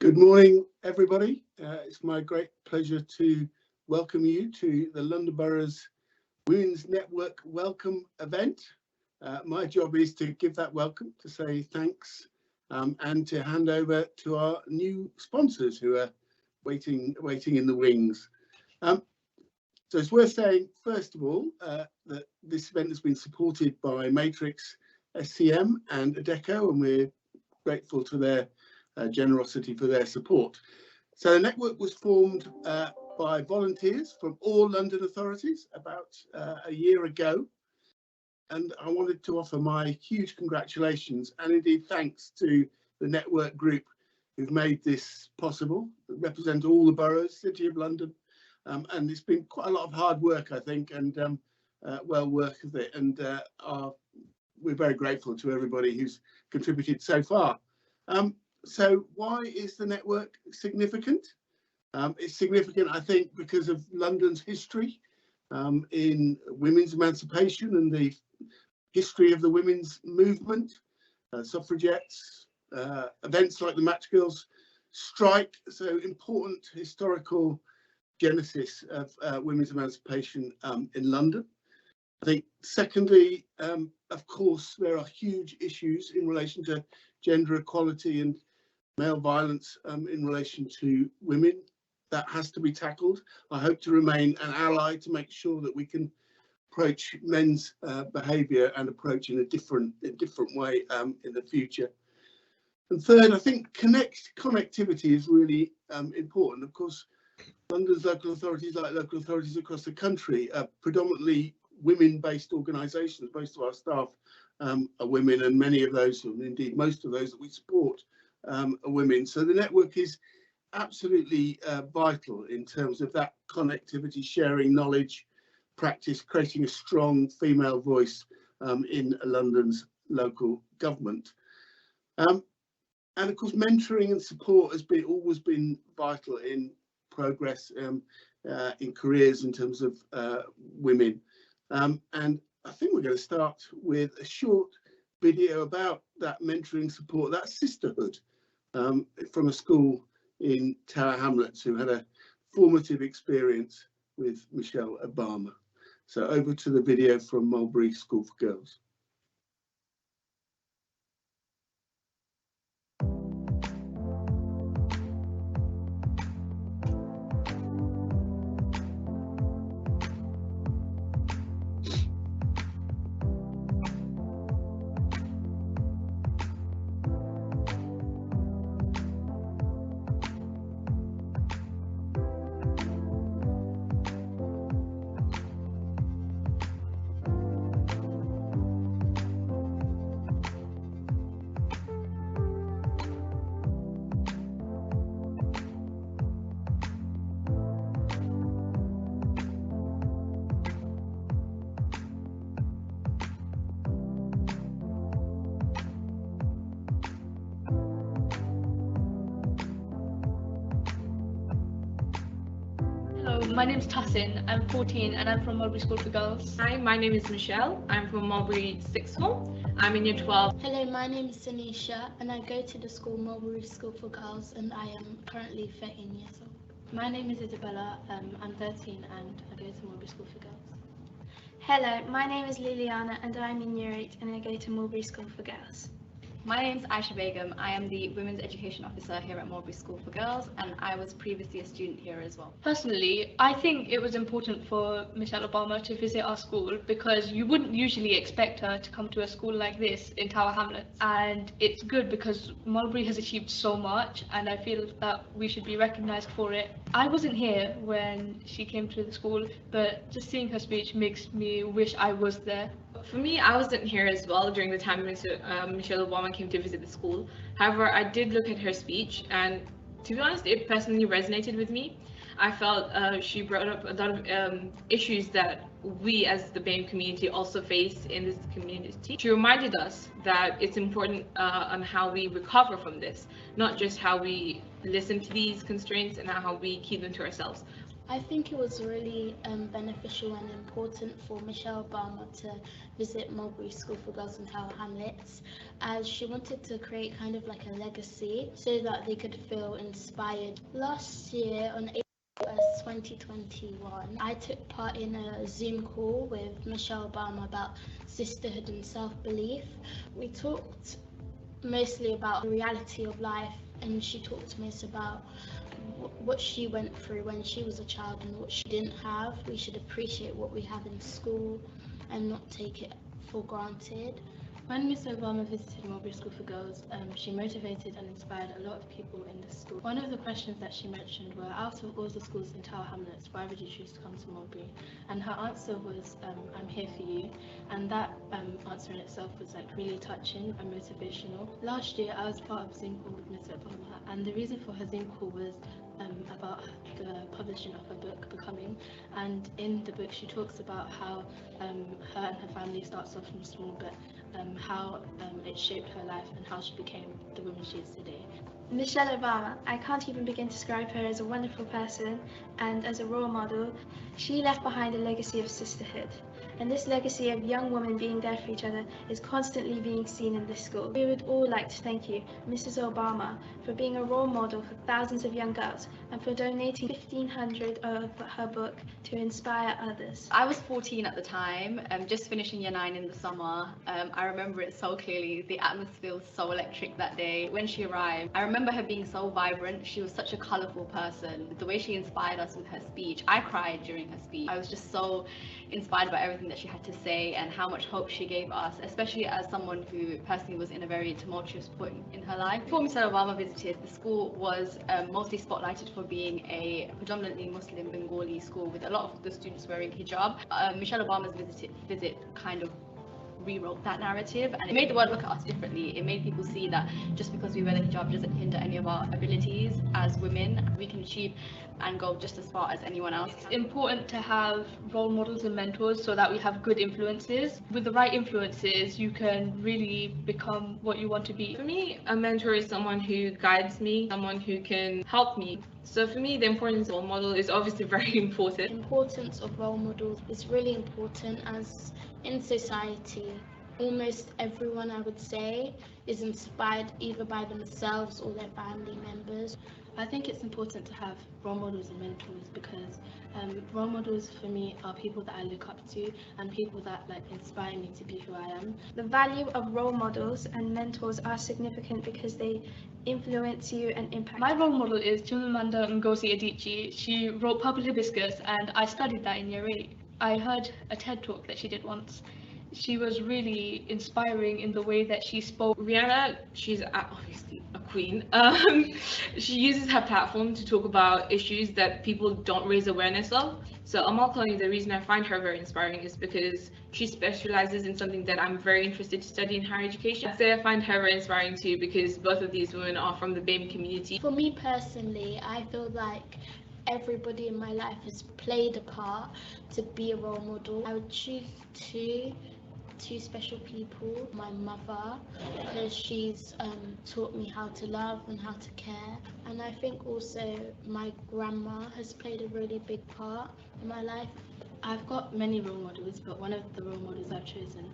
Good morning, everybody. It's my great pleasure to welcome you to the London Boroughs Women's Network Welcome event. My job is to give that welcome, to say thanks, and to hand over to our new sponsors who are waiting in the wings. So it's worth saying, first of all, that this event has been supported by Matrix, SCM and Adecco, and we're grateful to their generosity for their support. So the network was formed by volunteers from all London authorities about a year ago, and I wanted to offer my huge congratulations and indeed thanks to the network group who've made this possible, that represent all the boroughs, City of London, and it's been quite a lot of hard work, I think, and well worth it, and we're very grateful to everybody who's contributed so far. So why is the network significant? It's significant, I think, because of London's history in women's emancipation and the history of the women's movement, suffragettes, events like the Match Girls strike, so important historical genesis of women's emancipation in London. I think secondly, of course, there are huge issues in relation to gender equality and male violence in relation to women. That has to be tackled. I hope to remain an ally to make sure that we can approach men's behaviour and approach in a different way in the future. And third, I think connectivity is really important. Of course, London's local authorities, like local authorities across the country, are predominantly women-based organisations. Most of our staff are women, and many of those, and indeed most of those that we support, are women. So the network is absolutely vital in terms of that connectivity, sharing knowledge, practice, creating a strong female voice in London's local government. And of course, mentoring and support has always been vital in progress in careers in terms of women. And I think we're going to start with a short video about that mentoring support, that sisterhood from a school in Tower Hamlets who had a formative experience with Michelle Obama. So over to the video from Mulberry School for Girls. My name's Tassin, I'm 14 and I'm from Mulberry School for Girls. Hi, my name is Michelle. I'm from Mulberry 6th Form. I'm in year 12. Hello, my name is Elysha and I go to the school Mulberry School for Girls and I am currently 13 years old. My name is Isabella, I'm 13 and I go to Mulberry School for Girls. Hello, my name is Liliana and I'm in year 8 and I go to Mulberry School for Girls. My name's Aisha Begum. I am the Women's Education Officer here at Mulberry School for Girls, and I was previously a student here as well. Personally, I think it was important for Michelle Obama to visit our school because you wouldn't usually expect her to come to a school like this in Tower Hamlets. And it's good because Mulberry has achieved so much and I feel that we should be recognised for it. I wasn't here when she came to the school, but just seeing her speech makes me wish I was there. For me, I wasn't here as well during the time Michelle Obama came to visit the school. However, I did look at her speech and to be honest, it personally resonated with me. I felt she brought up a lot of issues that we as the BAME community also face in this community. She reminded us that it's important on how we recover from this, not just how we listen to these constraints and how we keep them to ourselves. I think it was really beneficial and important for Michelle Obama to visit Mulberry School for Girls in Tower Hamlets, as she wanted to create kind of like a legacy so that they could feel inspired. Last year on April 2021, I took part in a Zoom call with Michelle Obama about sisterhood and self-belief. We talked mostly about the reality of life, and she talked to us about what she went through when she was a child and what she didn't have. We should appreciate what we have in school and not take it for granted. When Miss Obama visited Mulberry School for Girls, she motivated and inspired a lot of people in the school. One of the questions that she mentioned were, out of all the schools in Tower Hamlets, why would you choose to come to Mulberry? And her answer was, I'm here for you. And that answer in itself was like really touching and motivational. Last year, I was part of a Zoom call with Miss Obama, and the reason for her Zoom call was about the publishing of her book, Becoming. And in the book, she talks about how her and her family starts off from small, but how it shaped her life and how she became the woman she is today. Michelle Obama, I can't even begin to describe her as a wonderful person and as a role model. She left behind a legacy of sisterhood, and this legacy of young women being there for each other is constantly being seen in this school. We would all like to thank you, Mrs. Obama, for being a role model for thousands of young girls and for donating 1,500 of her book to inspire others. I was 14 at the time, just finishing year 9 in the summer. I remember it so clearly. The atmosphere was so electric that day. When she arrived, I remember her being so vibrant. She was such a colourful person. The way she inspired us with her speech, I cried during her speech. I was just so inspired by everything that she had to say and how much hope she gave us, especially as someone who personally was in a very tumultuous point in her life. Before Michelle Obama visited, the school was mostly spotlighted for being a predominantly Muslim Bengali school with a lot of the students wearing hijab. Michelle Obama's visit kind of rewrote that narrative, and it made the world look at us differently. It made people see that just because we wear the hijab doesn't hinder any of our abilities as women. We can achieve and go just as far as anyone else. It's important to have role models and mentors so that we have good influences. With the right influences, you can really become what you want to be. For me, a mentor is someone who guides me, someone who can help me. So for me, the importance of a role model is obviously very important. The importance of role models is really important, as in society, almost everyone, I would say, is inspired either by themselves or their family members. I think it's important to have role models and mentors because role models for me are people that I look up to and people that like inspire me to be who I am. The value of role models and mentors are significant because they influence you and impact. My role model is Chimamanda Ngozi Adichie. She wrote Purple Hibiscus, and I studied that in year 8. I heard a TED talk that she did once. She was really inspiring in the way that she spoke. Rihanna, she's obviously a queen. She uses her platform to talk about issues that people don't raise awareness of. So Amal Clooney, the reason I find her very inspiring is because she specializes in something that I'm very interested to study in higher education. I'd say I find her very inspiring too because both of these women are from the BAME community. For me personally, I feel like everybody in my life has played a part to be a role model. I would choose two special people. My mother, because she's taught me how to love and how to care, and I think also my grandma has played a really big part in my life. I've got many role models, but one of the role models I've chosen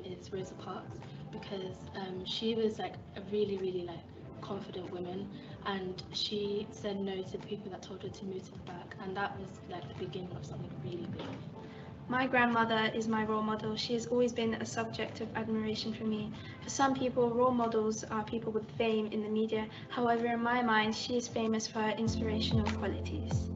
is Rosa Parks because she was like a really like confident woman, and she said no to the people that told her to move to the back, and that was like the beginning of something really big. My grandmother is my role model. She has always been a subject of admiration for me. For some people, role models are people with fame in the media. However, in my mind, she is famous for her inspirational qualities.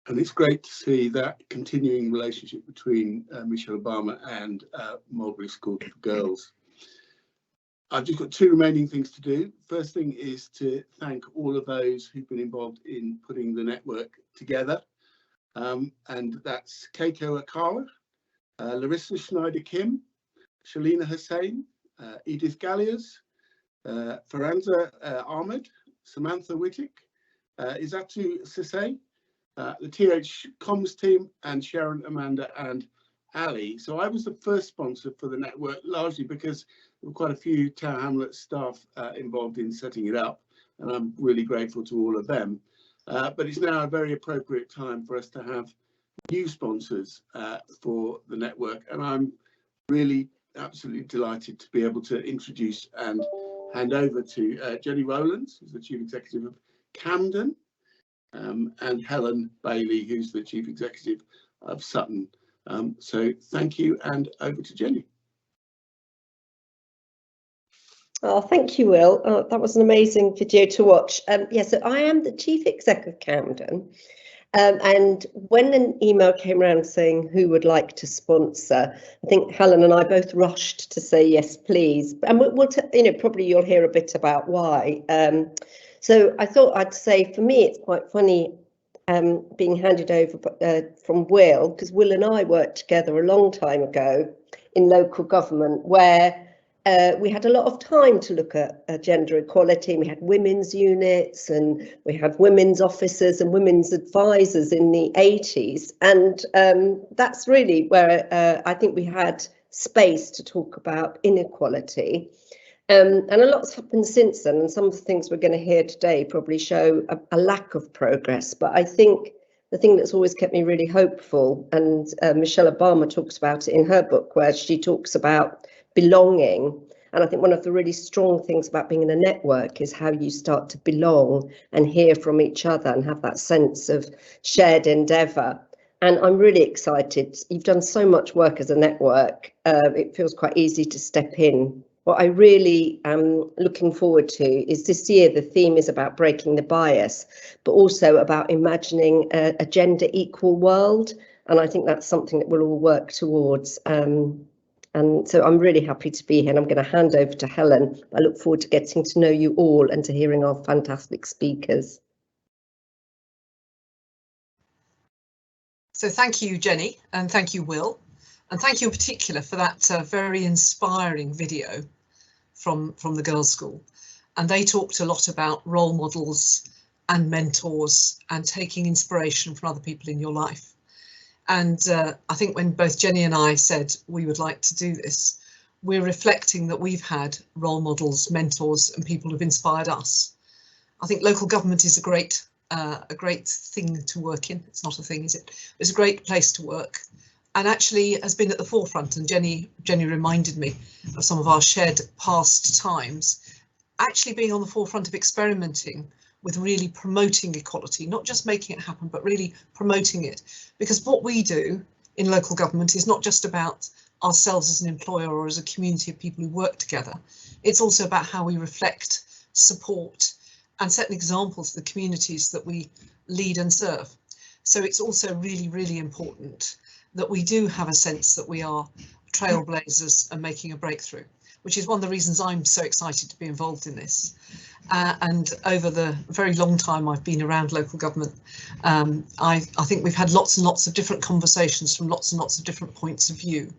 And it's great to see that continuing relationship between Michelle Obama and Mulberry School for Girls. I've just got 2 remaining things to do. First thing is to thank all of those who've been involved in putting the network together. And that's Keiko Akawa, Larissa Schneider-Kim, Shalina Hussain, Edith Galliers, Faranza Ahmed, Samantha Wittick, Izatu Sise, the TH comms team, and Sharon, Amanda and Ali. So I was the first sponsor for the network, largely because there were quite a few Tower Hamlets staff involved in setting it up, and I'm really grateful to all of them. But it's now a very appropriate time for us to have new sponsors for the network, and I'm really absolutely delighted to be able to introduce and hand over to Jenny Rowlands, who's the Chief Executive of Camden, and Helen Bailey, who's the Chief Executive of Sutton. So thank you, and over to Jenny. Oh, thank you, Will. Oh, that was an amazing video to watch. So I am the Chief Exec of Camden. And when an email came around saying who would like to sponsor, I think Helen and I both rushed to say yes, please. And we'll probably you'll hear a bit about why. So I thought I'd say, for me, it's quite funny being handed over from Will, because Will and I worked together a long time ago in local government, where we had a lot of time to look at gender equality. We had women's units, and we had women's officers and women's advisors in the 80s. And that's really where I think we had space to talk about inequality. And a lot's happened since then, and some of the things we're going to hear today probably show a lack of progress. But I think the thing that's always kept me really hopeful, and Michelle Obama talks about it in her book, where she talks about belonging. And I think one of the really strong things about being in a network is how you start to belong and hear from each other and have that sense of shared endeavour. And I'm really excited. You've done so much work as a network. It feels quite easy to step in. What I really am looking forward to is this year, the theme is about breaking the bias, but also about imagining a gender equal world. And I think that's something that we'll all work towards. And so I'm really happy to be here, and I'm going to hand over to Helen. I look forward to getting to know you all and to hearing our fantastic speakers. So thank you, Jenny, and thank you, Will, and thank you in particular for that very inspiring video from the girls' school. And they talked a lot about role models and mentors and taking inspiration from other people in your life. And I think when both Jenny and I said we would like to do this, we're reflecting that we've had role models, mentors, and people who've inspired us. I think local government is a great thing to work in. It's not a thing, is it? It's a great place to work, and actually has been at the forefront. And Jenny reminded me of some of our shared past times, actually being on the forefront of experimenting with really promoting equality, not just making it happen, but really promoting it. Because what we do in local government is not just about ourselves as an employer or as a community of people who work together. It's also about how we reflect, support, and set an example to the communities that we lead and serve. So it's also really, really important that we do have a sense that we are trailblazers and making a breakthrough, which is one of the reasons I'm so excited to be involved in this. And over the very long time I've been around local government, I think we've had lots and lots of different conversations from lots and lots of different points of view,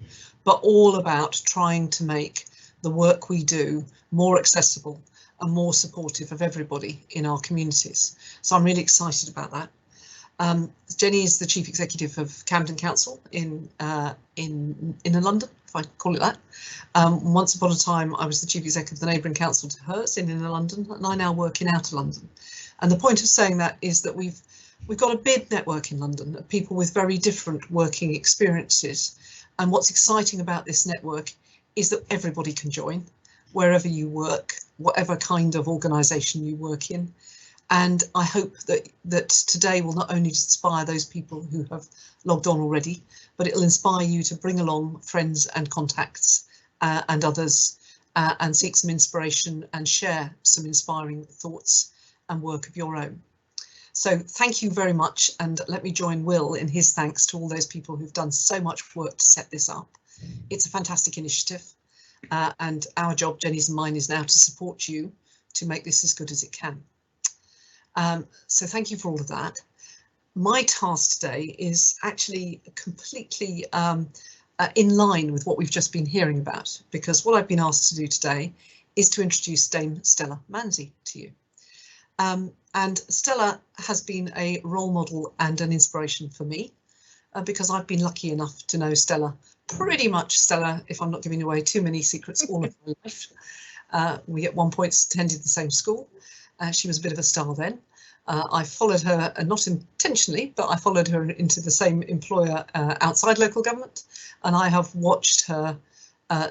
but all about trying to make the work we do more accessible and more supportive of everybody in our communities. So I'm really excited about that. Jenny is the Chief Executive of Camden Council in London, if I call it that. Once upon a time, I was the Chief Executive of the neighbouring council to hers in Inner London, and I now work in Outer London. And the point of saying that is that we've got a big network in London of people with very different working experiences. And what's exciting about this network is that everybody can join, wherever you work, whatever kind of organisation you work in. And I hope that today will not only inspire those people who have logged on already, but it'll inspire you to bring along friends and contacts and others and seek some inspiration and share some inspiring thoughts and work of your own. So thank you very much, and let me join Will in his thanks to all those people who've done so much work to set this up. It's a fantastic initiative, and our job, Jenny's and mine, is now to support you to make this as good as it can. So thank you for all of that. My task today is actually completely in line with what we've just been hearing about, because what I've been asked to do today is to introduce Dame Stella Manzie to you. And Stella has been a role model and an inspiration for me because I've been lucky enough to know Stella, pretty much Stella, if I'm not giving away too many secrets, all of my life. We at one point attended the same school. She was a bit of a star then. I followed her, not intentionally, but I followed her into the same employer outside local government, and I have watched her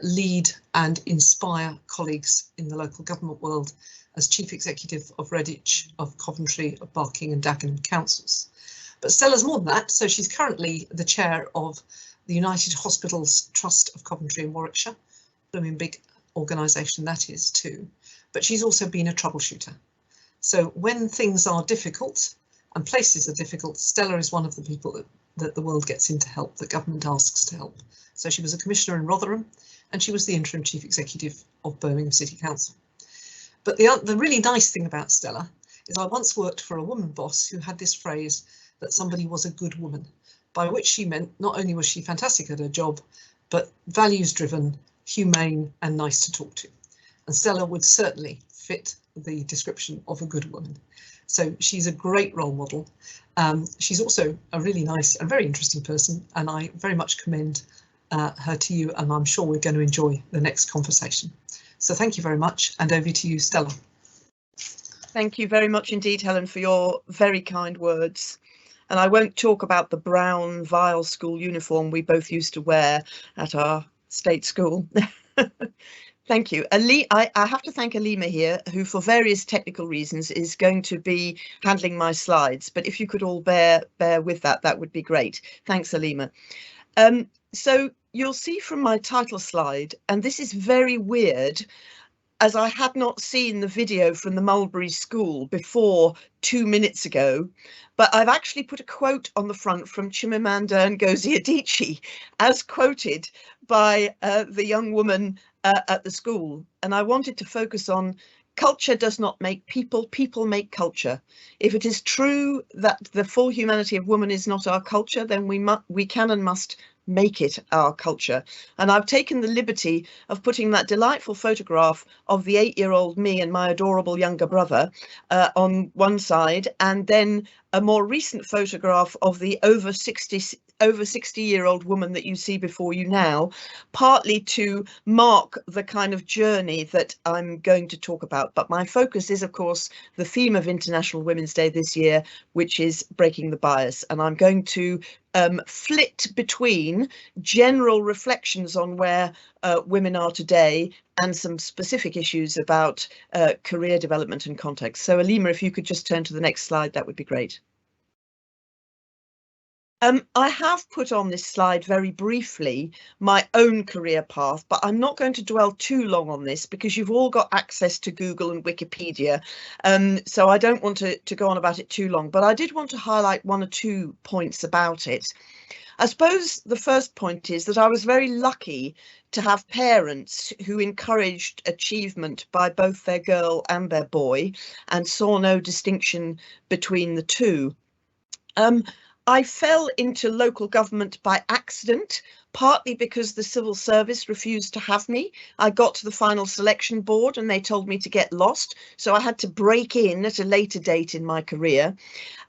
lead and inspire colleagues in the local government world as Chief Executive of Redditch, of Coventry, of Barking and Dagenham councils. But Stella's more than that, so she's currently the chair of the United Hospitals Trust of Coventry and Warwickshire. Blooming big organisation that is too. But she's also been a troubleshooter. So when things are difficult and places are difficult, Stella is one of the people that the world gets in to help, that government asks to help. So she was a commissioner in Rotherham, and she was the interim chief executive of Birmingham City Council. But the really nice thing about Stella is I once worked for a woman boss who had this phrase that somebody was a good woman, by which she meant not only was she fantastic at her job, but values driven, humane and nice to talk to. And Stella would certainly fit the description of a good woman. So she's a great role model. She's also a really nice and very interesting person, and I very much commend her to you, and I'm sure we're going to enjoy the next conversation. So thank you very much, and over to you, Stella. Thank you very much indeed, Helen, for your very kind words. And I won't talk about the brown vile school uniform we both used to wear at our state school. Thank you. I have to thank Alima here, who for various technical reasons is going to be handling my slides. But if you could all bear with that, that would be great. Thanks, Alima. So you'll see from my title slide, and this is very weird, as I had not seen the video from the Mulberry School before 2 minutes ago, but I've actually put a quote on the front from Chimamanda Ngozi Adichie, as quoted by the young woman at the school. And I wanted to focus on culture does not make people, people make culture. If it is true that the full humanity of woman is not our culture, then we can and must make it our culture. And I've taken the liberty of putting that delightful photograph of the 8-year-old me and my adorable younger brother on one side, and then a more recent photograph of the over 60-year-old woman that you see before you now, partly to mark the kind of journey that I'm going to talk about. But my focus is, of course, the theme of International Women's Day this year, which is breaking the bias. And I'm going to flit between general reflections on where women are today and some specific issues about career development and context. So Alima, if you could just turn to the next slide, that would be great. I have put on this slide very briefly my own career path, but I'm not going to dwell too long on this because you've all got access to Google and Wikipedia, so I don't want to go on about it too long, but I did want to highlight 1 or 2 points about it. I suppose the first point is that I was very lucky to have parents who encouraged achievement by both their girl and their boy and saw no distinction between the two. I fell into local government by accident, partly because the civil service refused to have me. I got to the final selection board and they told me to get lost, so I had to break in at a later date in my career.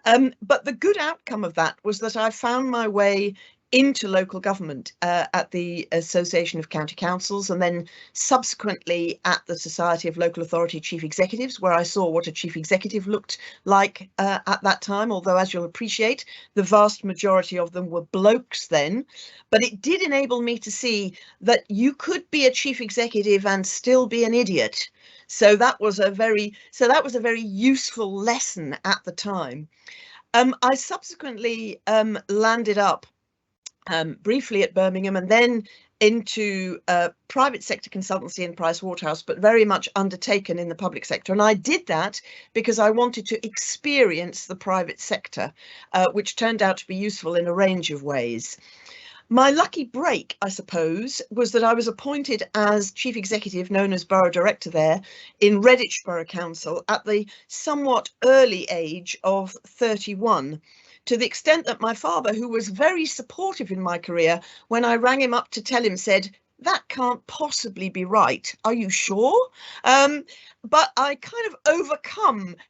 But the good outcome of that was that I found my way into local government at the Association of County Councils, and then subsequently at the Society of Local Authority Chief Executives, where I saw what a chief executive looked like at that time, although, as you'll appreciate, the vast majority of them were blokes then. But it did enable me to see that you could be a chief executive and still be an idiot. So that was a very useful lesson at the time. I subsequently landed up briefly at Birmingham and then into private sector consultancy in Pricewaterhouse, but very much undertaken in the public sector. And I did that because I wanted to experience the private sector, which turned out to be useful in a range of ways. My lucky break, I suppose, was that I was appointed as chief executive, known as borough director there, in Redditch Borough Council at the somewhat early age of 31. To the extent that my father, who was very supportive in my career, when I rang him up to tell him, said, that can't possibly be right. Are you sure? But I kind of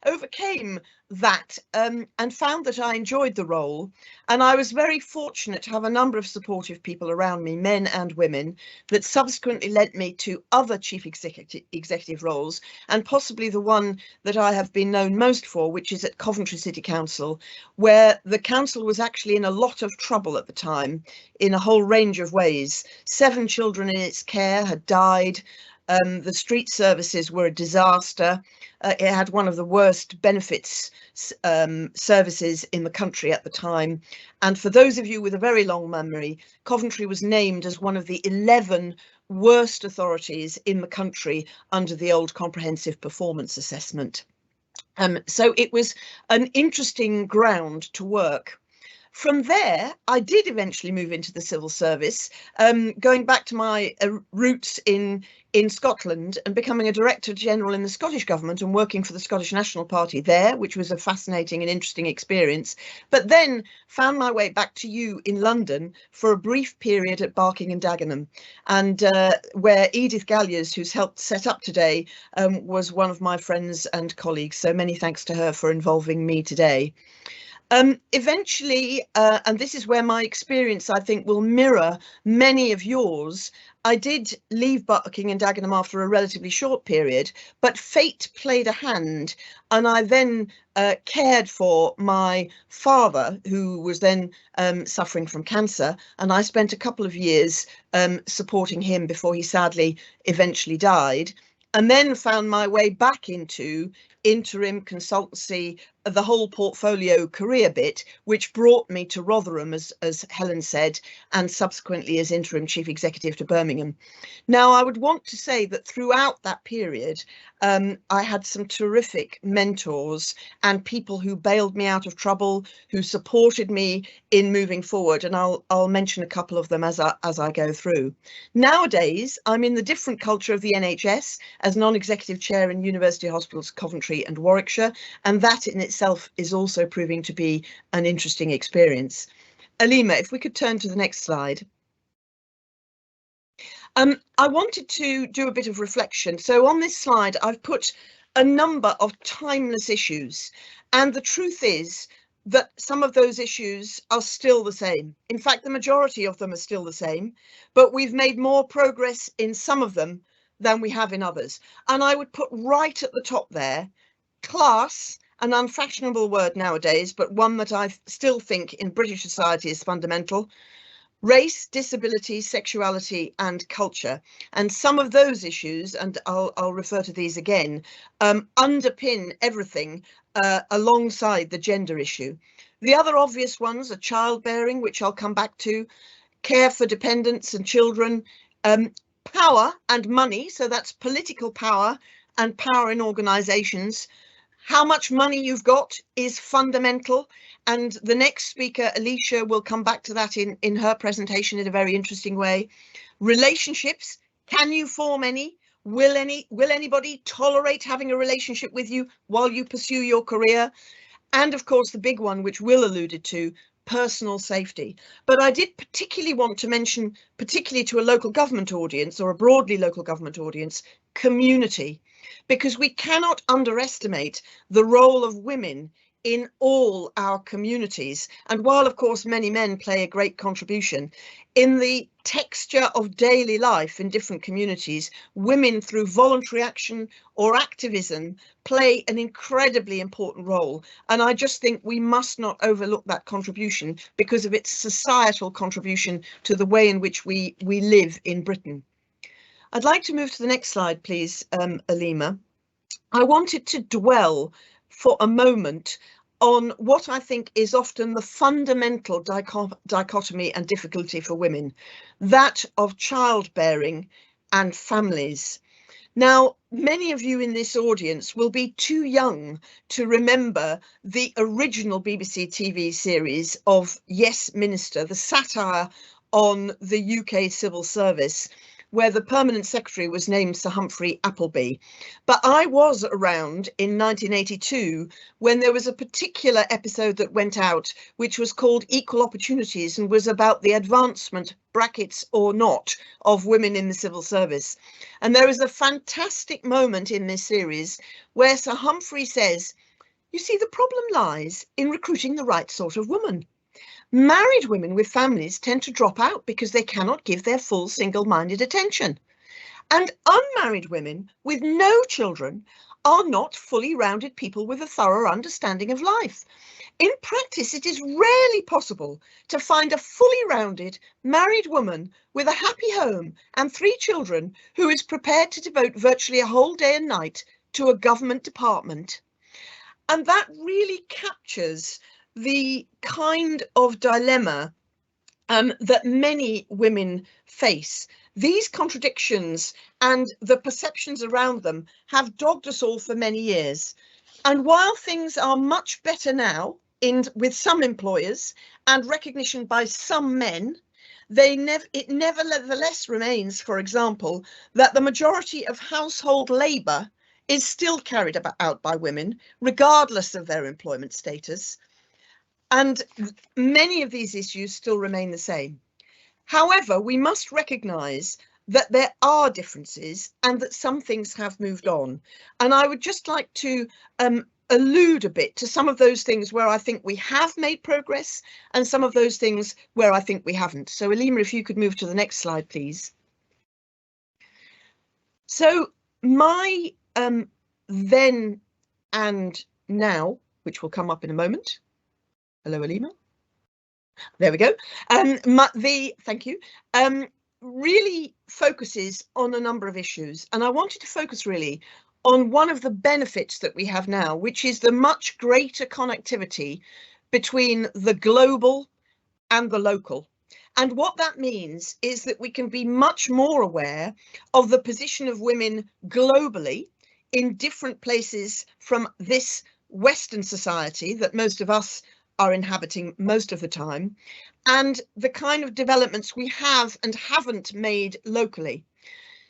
overcame that and found that I enjoyed the role. And I was very fortunate to have a number of supportive people around me, men and women, that subsequently led me to other chief executive roles, and possibly the one that I have been known most for, which is at Coventry City Council, where the council was actually in a lot of trouble at the time in a whole range of ways. 7 children in its care had died. The street services were a disaster. It had one of the worst benefits services in the country at the time. And for those of you with a very long memory, Coventry was named as one of the 11 worst authorities in the country under the old Comprehensive Performance Assessment. So it was an interesting ground to work. From there, I did eventually move into the civil service, going back to my roots in Scotland and becoming a Director General in the Scottish Government and working for the Scottish National Party there, which was a fascinating and interesting experience. But then found my way back to you in London for a brief period at Barking and Dagenham, and where Edith Galliers, who's helped set up today, was one of my friends and colleagues. So many thanks to her for involving me today. Eventually, and this is where my experience, I think, will mirror many of yours, I did leave Barking and Dagenham after a relatively short period, but fate played a hand, and I then cared for my father, who was then suffering from cancer, and I spent a couple of years supporting him before he sadly eventually died, and then found my way back into interim consultancy, the whole portfolio career bit, which brought me to Rotherham, as Helen said, and subsequently as interim chief executive to Birmingham. Now, I would want to say that throughout that period, I had some terrific mentors and people who bailed me out of trouble, who supported me in moving forward, and I'll mention a couple of them as I go through. Nowadays, I'm in the different culture of the NHS as non-executive chair in University Hospitals Coventry and Warwickshire, and that in itself is also proving to be an interesting experience. Alima, if we could turn to the next slide. I wanted to do a bit of reflection. So on this slide, I've put a number of timeless issues, and the truth is that some of those issues are still the same. In fact, the majority of them are still the same, but we've made more progress in some of them than we have in others. And I would put right at the top there, class, an unfashionable word nowadays, but one that I still think in British society is fundamental. Race, disability, sexuality and culture. And some of those issues, and I'll refer to these again, underpin everything alongside the gender issue. The other obvious ones are childbearing, which I'll come back to, care for dependents and children, power and money, so that's political power and power in organisations. How much money you've got is fundamental, and the next speaker, Elysha, will come back to that in her presentation in a very interesting way. Relationships, can you form any? Will anybody tolerate having a relationship with you while you pursue your career? And of course, the big one, which Will alluded to, personal safety. But I did particularly want to mention, particularly to a local government audience or a broadly local government audience, community, because we cannot underestimate the role of women in all our communities. And while, of course, many men play a great contribution, in the texture of daily life in different communities, women through voluntary action or activism play an incredibly important role. And I just think we must not overlook that contribution because of its societal contribution to the way in which we live in Britain. I'd like to move to the next slide, please, Alima. I wanted to dwell for a moment on what I think is often the fundamental dichotomy and difficulty for women, that of childbearing and families. Now, many of you in this audience will be too young to remember the original BBC TV series of Yes Minister, the satire on the UK civil service, where the permanent secretary was named Sir Humphrey Appleby. But I was around in 1982 when there was a particular episode that went out, which was called Equal Opportunities and was about the advancement, brackets or not, of women in the civil service. And there is a fantastic moment in this series where Sir Humphrey says, you see, the problem lies in recruiting the right sort of woman. Married women with families tend to drop out because they cannot give their full single-minded attention. And unmarried women with no children are not fully rounded people with a thorough understanding of life. In practice, it is rarely possible to find a fully rounded married woman with a happy home and 3 children who is prepared to devote virtually a whole day and night to a government department. And that really captures the kind of dilemma that many women face. These contradictions and the perceptions around them have dogged us all for many years. And while things are much better now with some employers and recognition by some men, it nevertheless remains, for example, that the majority of household labour is still carried out by women, regardless of their employment status. And many of these issues still remain the same. However, we must recognise that there are differences and that some things have moved on. And I would just like to allude a bit to some of those things where I think we have made progress and some of those things where I think we haven't. So Elysha, if you could move to the next slide, please. So my then and now, which will come up in a moment. Hello, Elysha. There we go. Thank you. Really focuses on a number of issues, and I wanted to focus really on one of the benefits that we have now, which is the much greater connectivity between the global and the local. And what that means is that we can be much more aware of the position of women globally in different places from this Western society that most of us are inhabiting most of the time, and the kind of developments we have and haven't made locally.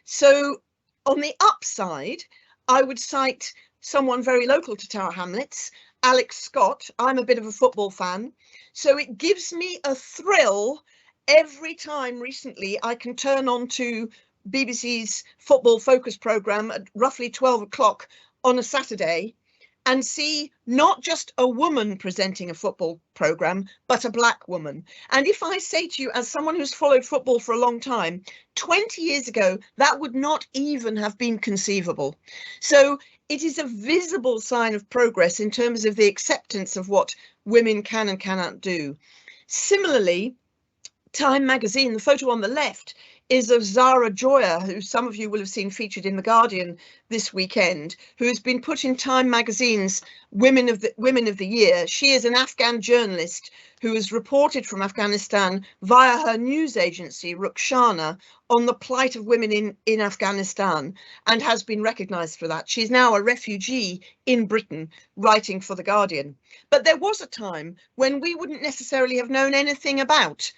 So on the upside, I would cite someone very local to Tower Hamlets, Alex Scott. I'm a bit of a football fan, so it gives me a thrill every time recently I can turn on to BBC's Football Focus programme at roughly 12 o'clock on a Saturday and see not just a woman presenting a football programme, but a black woman. And if I say to you, as someone who's followed football for a long time, 20 years ago, that would not even have been conceivable. So it is a visible sign of progress in terms of the acceptance of what women can and cannot do. Similarly, Time magazine, the photo on the left, is of Zara Joya, who some of you will have seen featured in The Guardian this weekend, who has been put in Time magazine's Women of the Year. She is an Afghan journalist who has reported from Afghanistan via her news agency, Rukhsana, on the plight of women in Afghanistan and has been recognised for that. She's now a refugee in Britain writing for The Guardian. But there was a time when we wouldn't necessarily have known anything about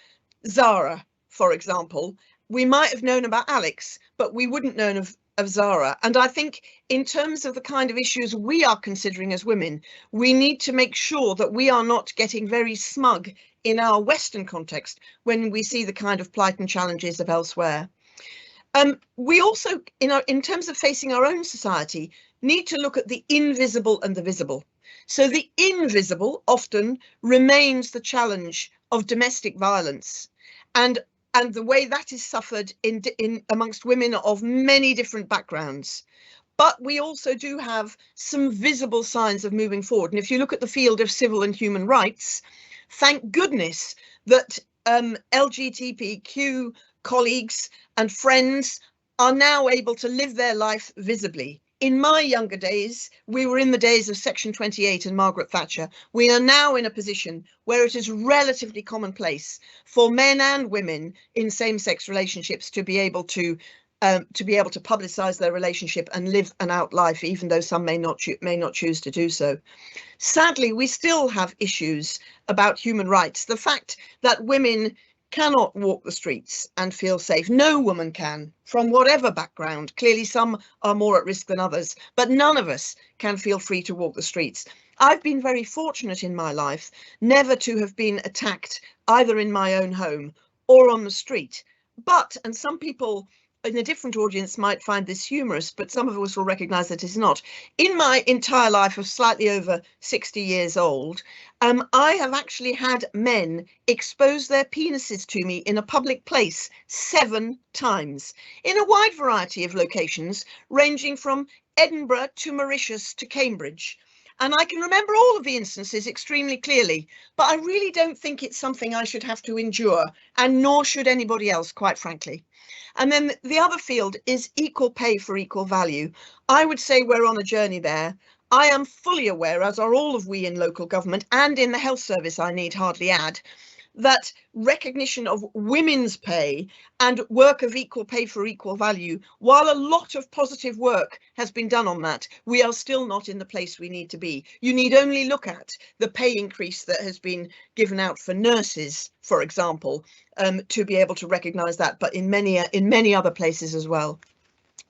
Zara, for example. We might have known about Alex, but we wouldn't known of Zara. And I think in terms of the kind of issues we are considering as women, we need to make sure that we are not getting very smug in our Western context when we see the kind of plight and challenges of elsewhere. We also, in terms of facing our own society, need to look at the invisible and the visible. So the invisible often remains the challenge of domestic violence and the way that is suffered amongst women of many different backgrounds. But we also do have some visible signs of moving forward. And if you look at the field of civil and human rights, thank goodness that LGBTQ colleagues and friends are now able to live their life visibly. In my younger days, we were in the days of Section 28 and Margaret Thatcher. We are now in a position where it is relatively commonplace for men and women in same-sex relationships to be able to publicise their relationship and live an out life, even though some may not choose to do so. Sadly, we still have issues about human rights. The fact that women cannot walk the streets and feel safe. No woman can, from whatever background. Clearly some are more at risk than others, but none of us can feel free to walk the streets. I've been very fortunate in my life never to have been attacked either in my own home or on the street. But, and some people in a different audience might find this humorous, but some of us will recognise that it's not. In my entire life of slightly over 60 years old, I have actually had men expose their penises to me in a public place 7 times in a wide variety of locations, ranging from Edinburgh to Mauritius to Cambridge. And I can remember all of the instances extremely clearly, but I really don't think it's something I should have to endure, and nor should anybody else, quite frankly. And then the other field is equal pay for equal value. I would say we're on a journey there. I am fully aware, as are all of we in local government and in the health service, I need hardly add, that recognition of women's pay and work of equal pay for equal value, while a lot of positive work has been done on that, we are still not in the place we need to be. You need only look at the pay increase that has been given out for nurses, for example, to be able to recognise that, but in many other places as well.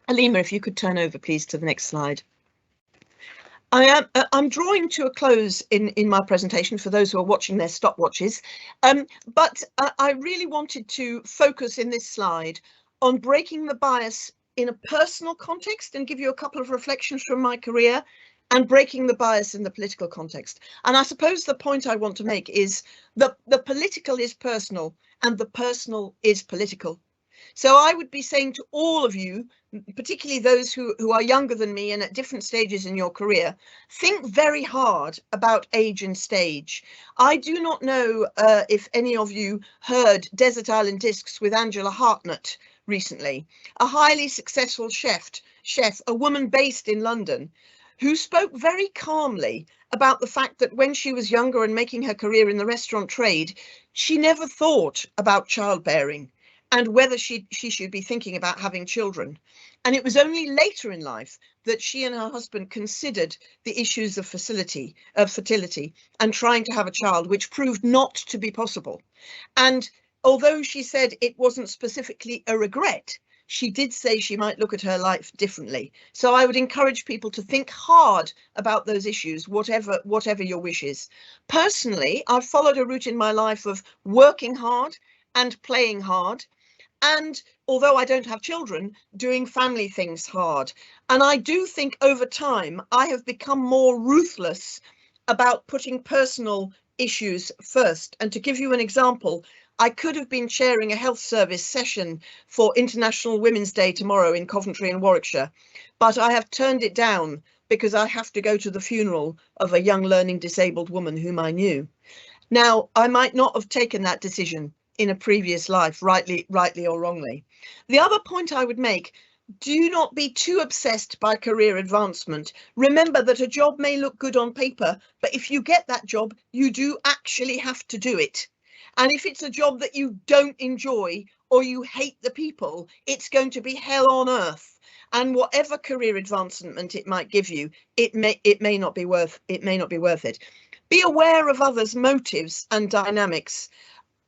Alima, if you could turn over, please, to the next slide. I'm drawing to a close in my presentation for those who are watching their stopwatches, but I really wanted to focus in this slide on breaking the bias in a personal context and give you a couple of reflections from my career, and breaking the bias in the political context. And I suppose the point I want to make is that the political is personal and the personal is political. So I would be saying to all of you, particularly those who are younger than me and at different stages in your career, think very hard about age and stage. I do not know if any of you heard Desert Island Discs with Angela Hartnett recently, a highly successful chef, a woman based in London, who spoke very calmly about the fact that when she was younger and making her career in the restaurant trade, she never thought about childbearing and whether she should be thinking about having children. And it was only later in life that she and her husband considered the issues of fertility and trying to have a child, which proved not to be possible. And although she said it wasn't specifically a regret, she did say she might look at her life differently. So I would encourage people to think hard about those issues, whatever your wish is. Personally, I've followed a route in my life of working hard and playing hard. And although I don't have children, doing family things hard. And I do think over time, I have become more ruthless about putting personal issues first. And to give you an example, I could have been chairing a health service session for International Women's Day tomorrow in Coventry and Warwickshire, but I have turned it down because I have to go to the funeral of a young learning disabled woman whom I knew. Now, I might not have taken that decision in a previous life, rightly or wrongly. The other point I would make, do not be too obsessed by career advancement. Remember that a job may look good on paper, but if you get that job, you do actually have to do it. And if it's a job that you don't enjoy or you hate the people, it's going to be hell on earth. And whatever career advancement it might give you, it may not be worth it. Be aware of others' motives and dynamics.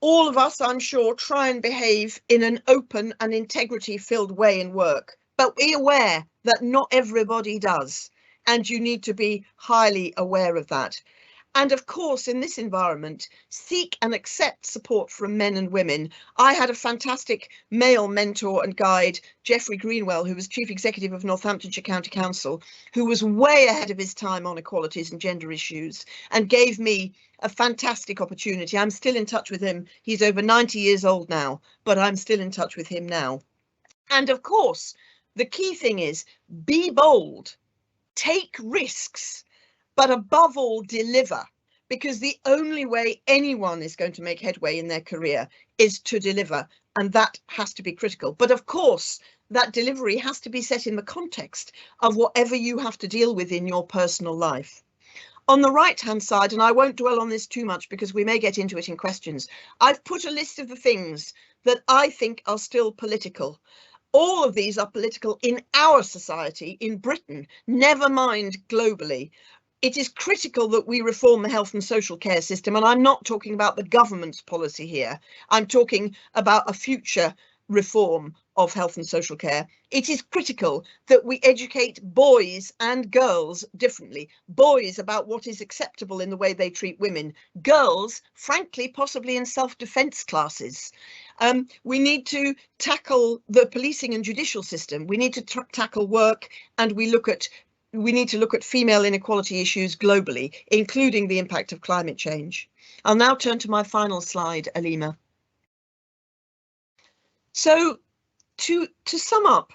All of us, I'm sure, try and behave in an open and integrity-filled way in work, but be aware that not everybody does, and you need to be highly aware of that. And of course, in this environment, seek and accept support from men and women. I had a fantastic male mentor and guide, Geoffrey Greenwell, who was Chief Executive of Northamptonshire County Council, who was way ahead of his time on equalities and gender issues and gave me a fantastic opportunity. I'm still in touch with him. He's over 90 years old now, but I'm still in touch with him now. And of course, the key thing is be bold, take risks, but above all, deliver, because the only way anyone is going to make headway in their career is to deliver, and that has to be critical. But of course, that delivery has to be set in the context of whatever you have to deal with in your personal life. On the right-hand side, and I won't dwell on this too much because we may get into it in questions, I've put a list of the things that I think are still political. All of these are political in our society, in Britain, never mind globally. it is critical that we reform the health and social care system. And I'm not talking about the government's policy here. I'm talking about a future reform of health and social care. It is critical that we educate boys and girls differently. Boys about what is acceptable in the way they treat women. Girls, frankly, possibly in self-defense classes. We need to tackle the policing and judicial system. We need to tackle work, and we need to look at female inequality issues globally, including the impact of climate change. I'll now turn to my final slide, Alima. So to sum up,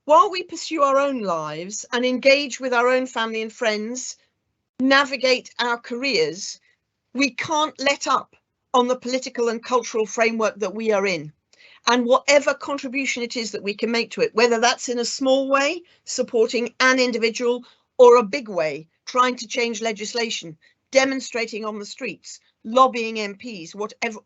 while we pursue our own lives and engage with our own family and friends, navigate our careers, we can't let up on the political and cultural framework that we are in. And whatever contribution it is that we can make to it, whether that's in a small way, supporting an individual, or a big way, trying to change legislation, demonstrating on the streets, lobbying MPs,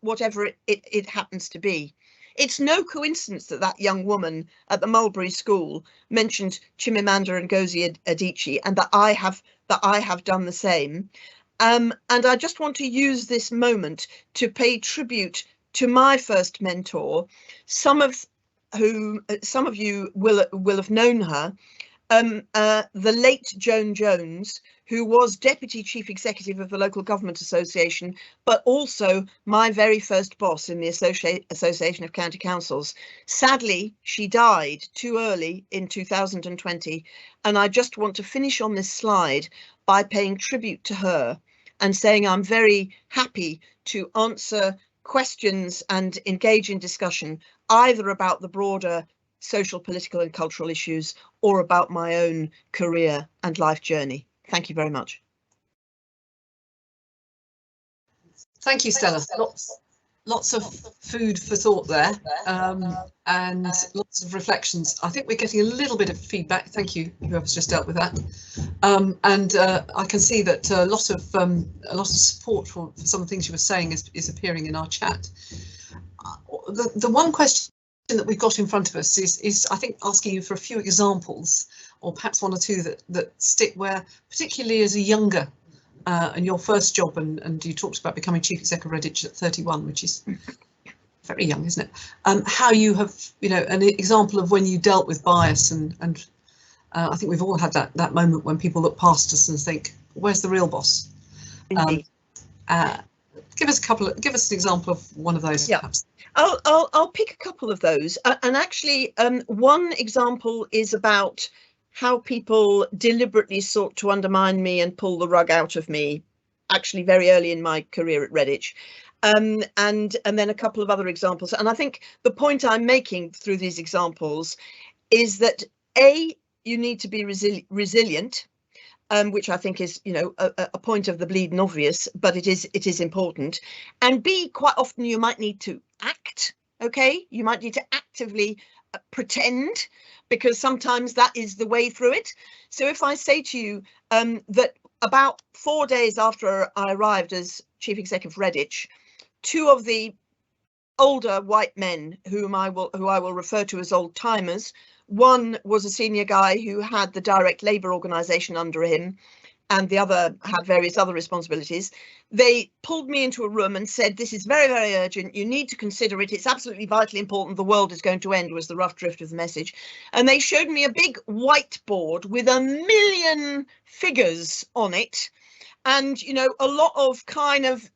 whatever it happens to be. It's no coincidence that that young woman at the Mulberry School mentioned Chimamanda Ngozi Adichie, and that I have done the same. And I just want to use this moment to pay tribute to my first mentor, some of you will have known her, the late Joan Jones, who was Deputy Chief Executive of the Local Government Association, but also my very first boss in the Association of County Councils. Sadly, she died too early in 2020, and I just want to finish on this slide by paying tribute to her and saying I'm very happy to answer questions and engage in discussion, either about the broader social, political and cultural issues or about my own career and life journey. Thank you very much. Thank you, Stella. Lots of food for thought there, and lots of reflections. I think we're getting a little bit of feedback. Thank you, whoever's just dealt with that. And I can see that a lot of support for some of the things you were saying is appearing in our chat. The one question that we've got in front of us is I think asking you for a few examples, or perhaps one or two that stick, where particularly as a younger and your first job, and you talked about becoming Chief Executive of Redditch at 31, which is very young, isn't it? How you have, an example of when you dealt with bias, and I think we've all had that moment when people look past us and think, where's the real boss? Give us an example of one of those. Yeah. Perhaps. I'll pick a couple of those, and actually one example is about how people deliberately sought to undermine me and pull the rug out of me, actually very early in my career at Redditch, and then a couple of other examples. And I think the point I'm making through these examples is that you need to be resilient, which I think is, a point of the bleeding obvious, but it is important. And B, quite often you might need to act. Okay, you might need to actively pretend, because sometimes that is the way through it. So if I say to you that about 4 days after I arrived as Chief Executive of Redditch, two of the older white men who I will refer to as old timers, one was a senior guy who had the direct labour organisation under him, and the other had various other responsibilities. They pulled me into a room and said, this is very, very urgent. You need to consider it. It's absolutely vitally important. The world is going to end, was the rough drift of the message. And they showed me a big whiteboard with 1 million figures on it. And, a lot of kind of,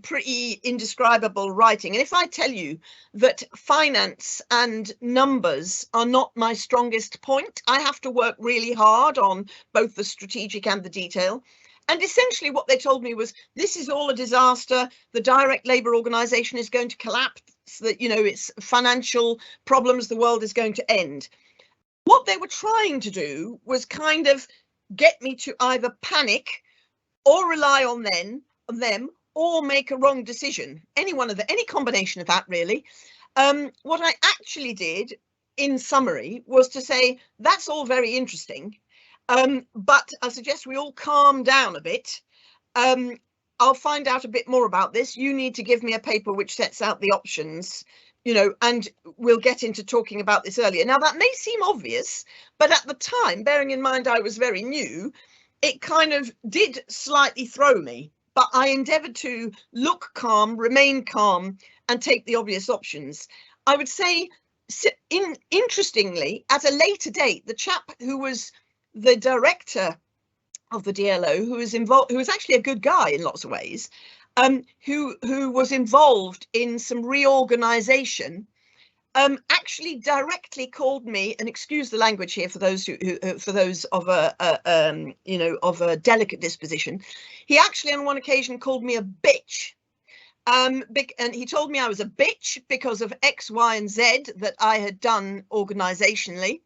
pretty indescribable writing. And if I tell you that finance and numbers are not my strongest point, I have to work really hard on both the strategic and the detail. And essentially what they told me was, this is all a disaster. The direct labour organisation is going to collapse, that, it's financial problems, the world is going to end. What they were trying to do was kind of get me to either panic or rely on them, or make a wrong decision. Any combination of that, really. What I actually did, in summary, was to say, that's all very interesting, but I suggest we all calm down a bit. I'll find out a bit more about this. You need to give me a paper which sets out the options, and we'll get into talking about this earlier. Now, that may seem obvious, but at the time, bearing in mind I was very new, it kind of did slightly throw me, but I endeavoured to look calm, remain calm, and take the obvious options. I would say, interestingly, at a later date, the chap who was the director of the DLO, who was involved, who was actually a good guy in lots of ways, who was involved in some reorganisation, actually directly called me, and excuse the language here for those who for those of a you know, of a delicate disposition. He actually on one occasion called me a bitch. And he told me I was a bitch because of X, Y, and Z that I had done organisationally.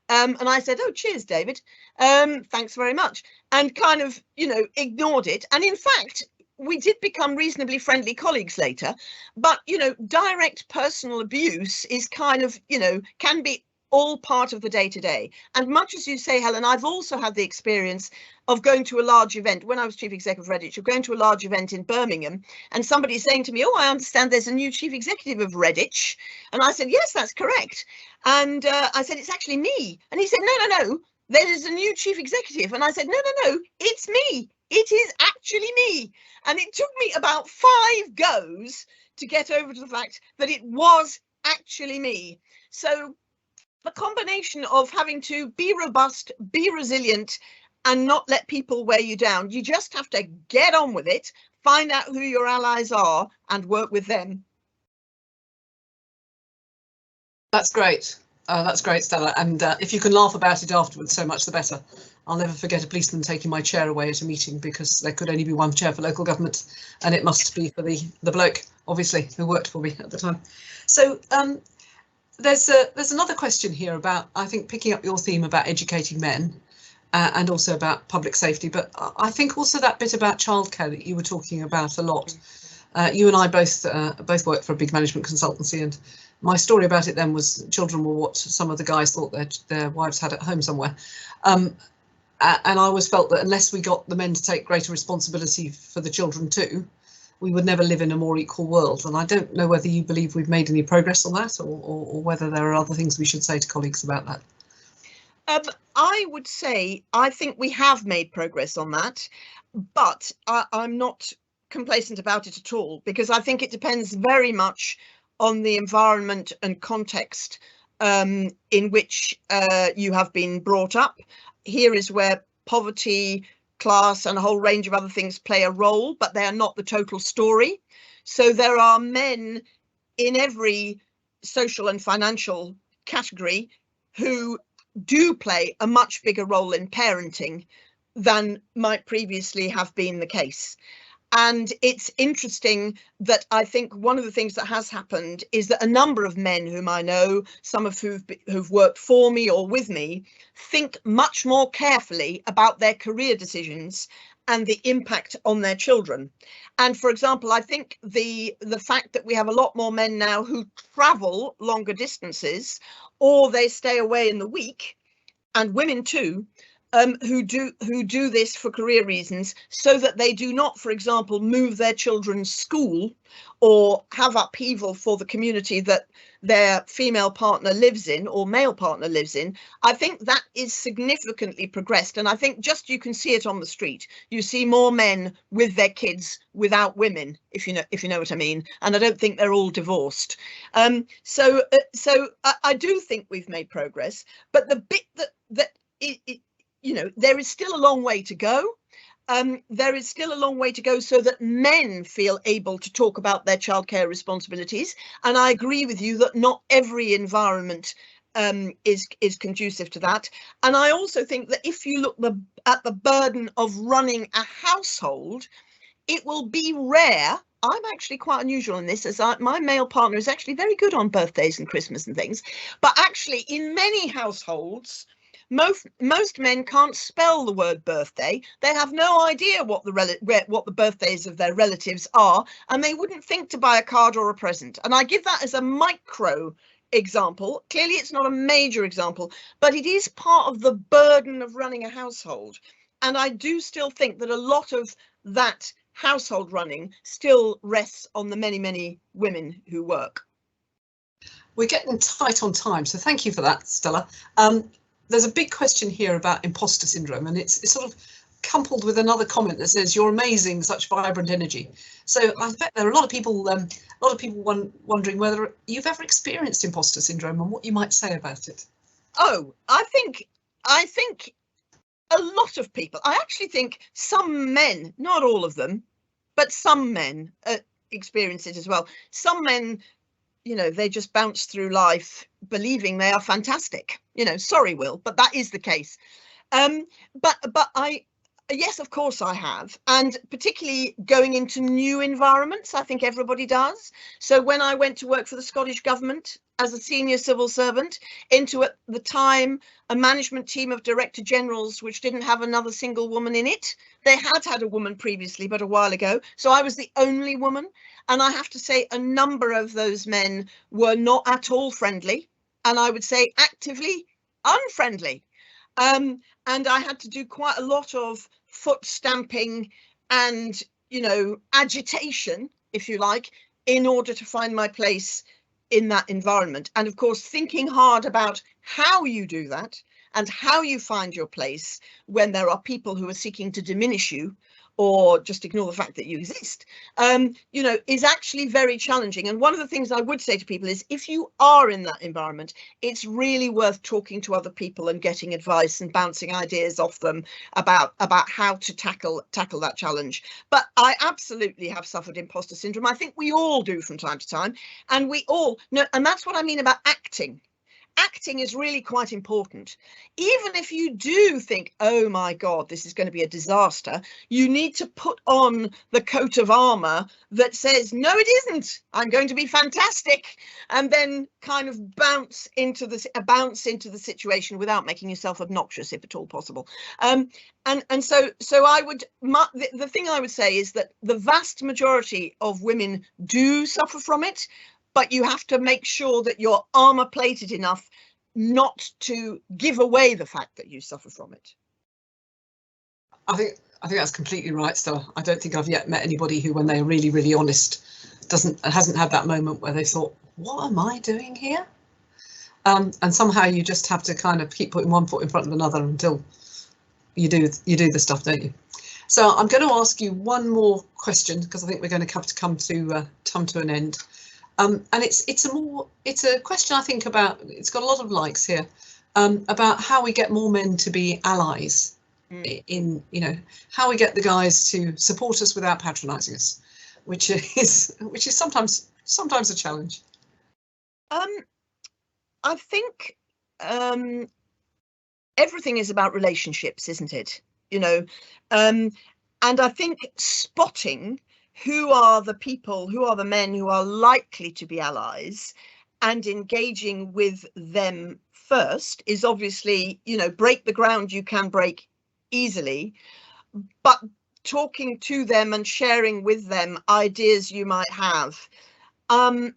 And I said, oh, cheers, David. Thanks very much. And kind of, you know, ignored it. And in fact, we did become reasonably friendly colleagues later. But, you know, direct personal abuse is kind of, you know, can be all part of the day-to-day. And much as you say, Helen, I've also had the experience of going to a large event when I was chief executive of Redditch, of going to a large event in Birmingham, and somebody saying to me, oh, I understand there's a new chief executive of Redditch. And I said, yes, that's correct. And I said, it's actually me. And he said, no, there is a new chief executive. And I said, no, it's me. It is actually me. And it took me about 5 goes to get over to the fact that it was actually me. So the combination of having to be robust, be resilient, and not let people wear you down. You just have to get on with it, find out who your allies are, and work with them. That's great. That's great, Stella. And if you can laugh about it afterwards, so much the better. I'll never forget a policeman taking my chair away at a meeting because there could only be one chair for local government, and it must be for the bloke, obviously, who worked for me at the time. So there's another question here about, I think, picking up your theme about educating men and also about public safety, but I think also that bit about childcare that you were talking about a lot. You and I both worked for a big management consultancy, and my story about it then was children were what some of the guys thought their wives had at home somewhere. And I always felt that unless we got the men to take greater responsibility for the children too, we would never live in a more equal world. And I don't know whether you believe we've made any progress on that, or whether there are other things we should say to colleagues about that. I would say I think we have made progress on that, but I'm not complacent about it at all, because I think it depends very much on the environment and context in which you have been brought up. Here is where poverty, class, and a whole range of other things play a role, but they are not the total story. So there are men in every social and financial category who do play a much bigger role in parenting than might previously have been the case. And it's interesting that I think one of the things that has happened is that a number of men whom I know, some of who've worked for me or with me, think much more carefully about their career decisions and the impact on their children. And for example, I think the fact that we have a lot more men now who travel longer distances, or they stay away in the week, and women too, who do this for career reasons, so that they do not, for example, move their children's school or have upheaval for the community that their female partner lives in or male partner lives in. I think that is significantly progressed, and I think just you can see it on the street. You see more men with their kids without women, if you know what I mean. And I don't think they're all divorced. So I do think we've made progress, but the bit that you know, there is still a long way to go. There is still a long way to go so that men feel able to talk about their childcare responsibilities. And I agree with you that not every environment is conducive to that. And I also think that if you look at the burden of running a household, it will be rare. I'm actually quite unusual in this, as my male partner is actually very good on birthdays and Christmas and things. But actually, in many households, most men can't spell the word birthday. They have no idea what the birthdays of their relatives are, and they wouldn't think to buy a card or a present. And I give that as a micro example. Clearly, it's not a major example, but it is part of the burden of running a household. And I do still think that a lot of that household running still rests on the many, many women who work. We're getting tight on time, so thank you for that, Stella. There's a big question here about imposter syndrome, and it's sort of coupled with another comment that says you're amazing, such vibrant energy. So I bet there are a lot of people wondering whether you've ever experienced imposter syndrome and what you might say about it. Oh, I think a lot of people, I actually think some men, not all of them, but some men experience it as well. Some men, you know, they just bounce through life believing they are fantastic. You know, sorry, Will, but that is the case. Yes, of course I have. And particularly going into new environments, I think everybody does. So when I went to work for the Scottish Government as a senior civil servant, into at the time a management team of Director Generals, which didn't have another single woman in it. They had a woman previously, but a while ago. So I was the only woman. And I have to say a number of those men were not at all friendly. And I would say actively unfriendly. And I had to do quite a lot of foot stamping and, you know, agitation, if you like, in order to find my place in that environment. And of course, thinking hard about how you do that and how you find your place when there are people who are seeking to diminish you or just ignore the fact that you exist, you know, is actually very challenging. And one of the things I would say to people is, if you are in that environment, it's really worth talking to other people and getting advice and bouncing ideas off them about how to tackle that challenge. But I absolutely have suffered imposter syndrome. I think we all do from time to time, and we all know, and that's what I mean about acting. Acting is really quite important. Even if you do think, oh my God, this is going to be a disaster, you need to put on the coat of armour that says, no, it isn't. I'm going to be fantastic. And then kind of bounce into the situation without making yourself obnoxious, if at all possible. And so I would, the thing I would say is that the vast majority of women do suffer from it. But you have to make sure that you're armour plated enough not to give away the fact that you suffer from it. I think that's completely right, Stella. I don't think I've yet met anybody who, when they're really, really honest, hasn't had that moment where they thought, what am I doing here? And somehow you just have to kind of keep putting one foot in front of another until you do the stuff, don't you? So I'm going to ask you one more question, because I think we're going to have to come to an end. And it's a question I think about. It's got a lot of likes here, about how we get more men to be allies in, you know, how we get the guys to support us without patronising us, which is sometimes a challenge. I think everything is about relationships, isn't it? You know, and I think spotting who are the people, who are the men who are likely to be allies, and engaging with them first is obviously, you know, break the ground you can break easily, but talking to them and sharing with them ideas you might have. And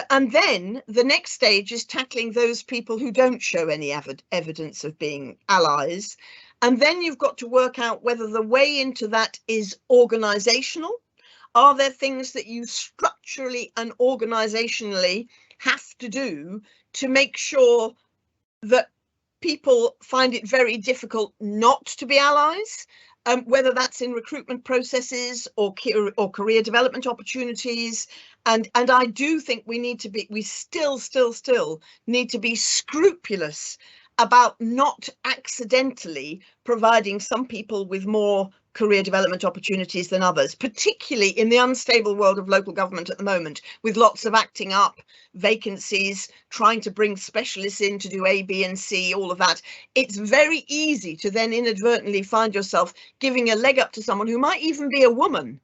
then the next stage is tackling those people who don't show any evidence of being allies. And then you've got to work out whether the way into that is organisational. Are there things that you structurally and organisationally have to do to make sure that people find it very difficult not to be allies, whether that's in recruitment processes or career development opportunities? And I do think we still need to be scrupulous about not accidentally providing some people with more career development opportunities than others, particularly in the unstable world of local government at the moment, with lots of acting up vacancies, trying to bring specialists in to do A, B and C, all of that. It's very easy to then inadvertently find yourself giving a leg up to someone who might even be a woman,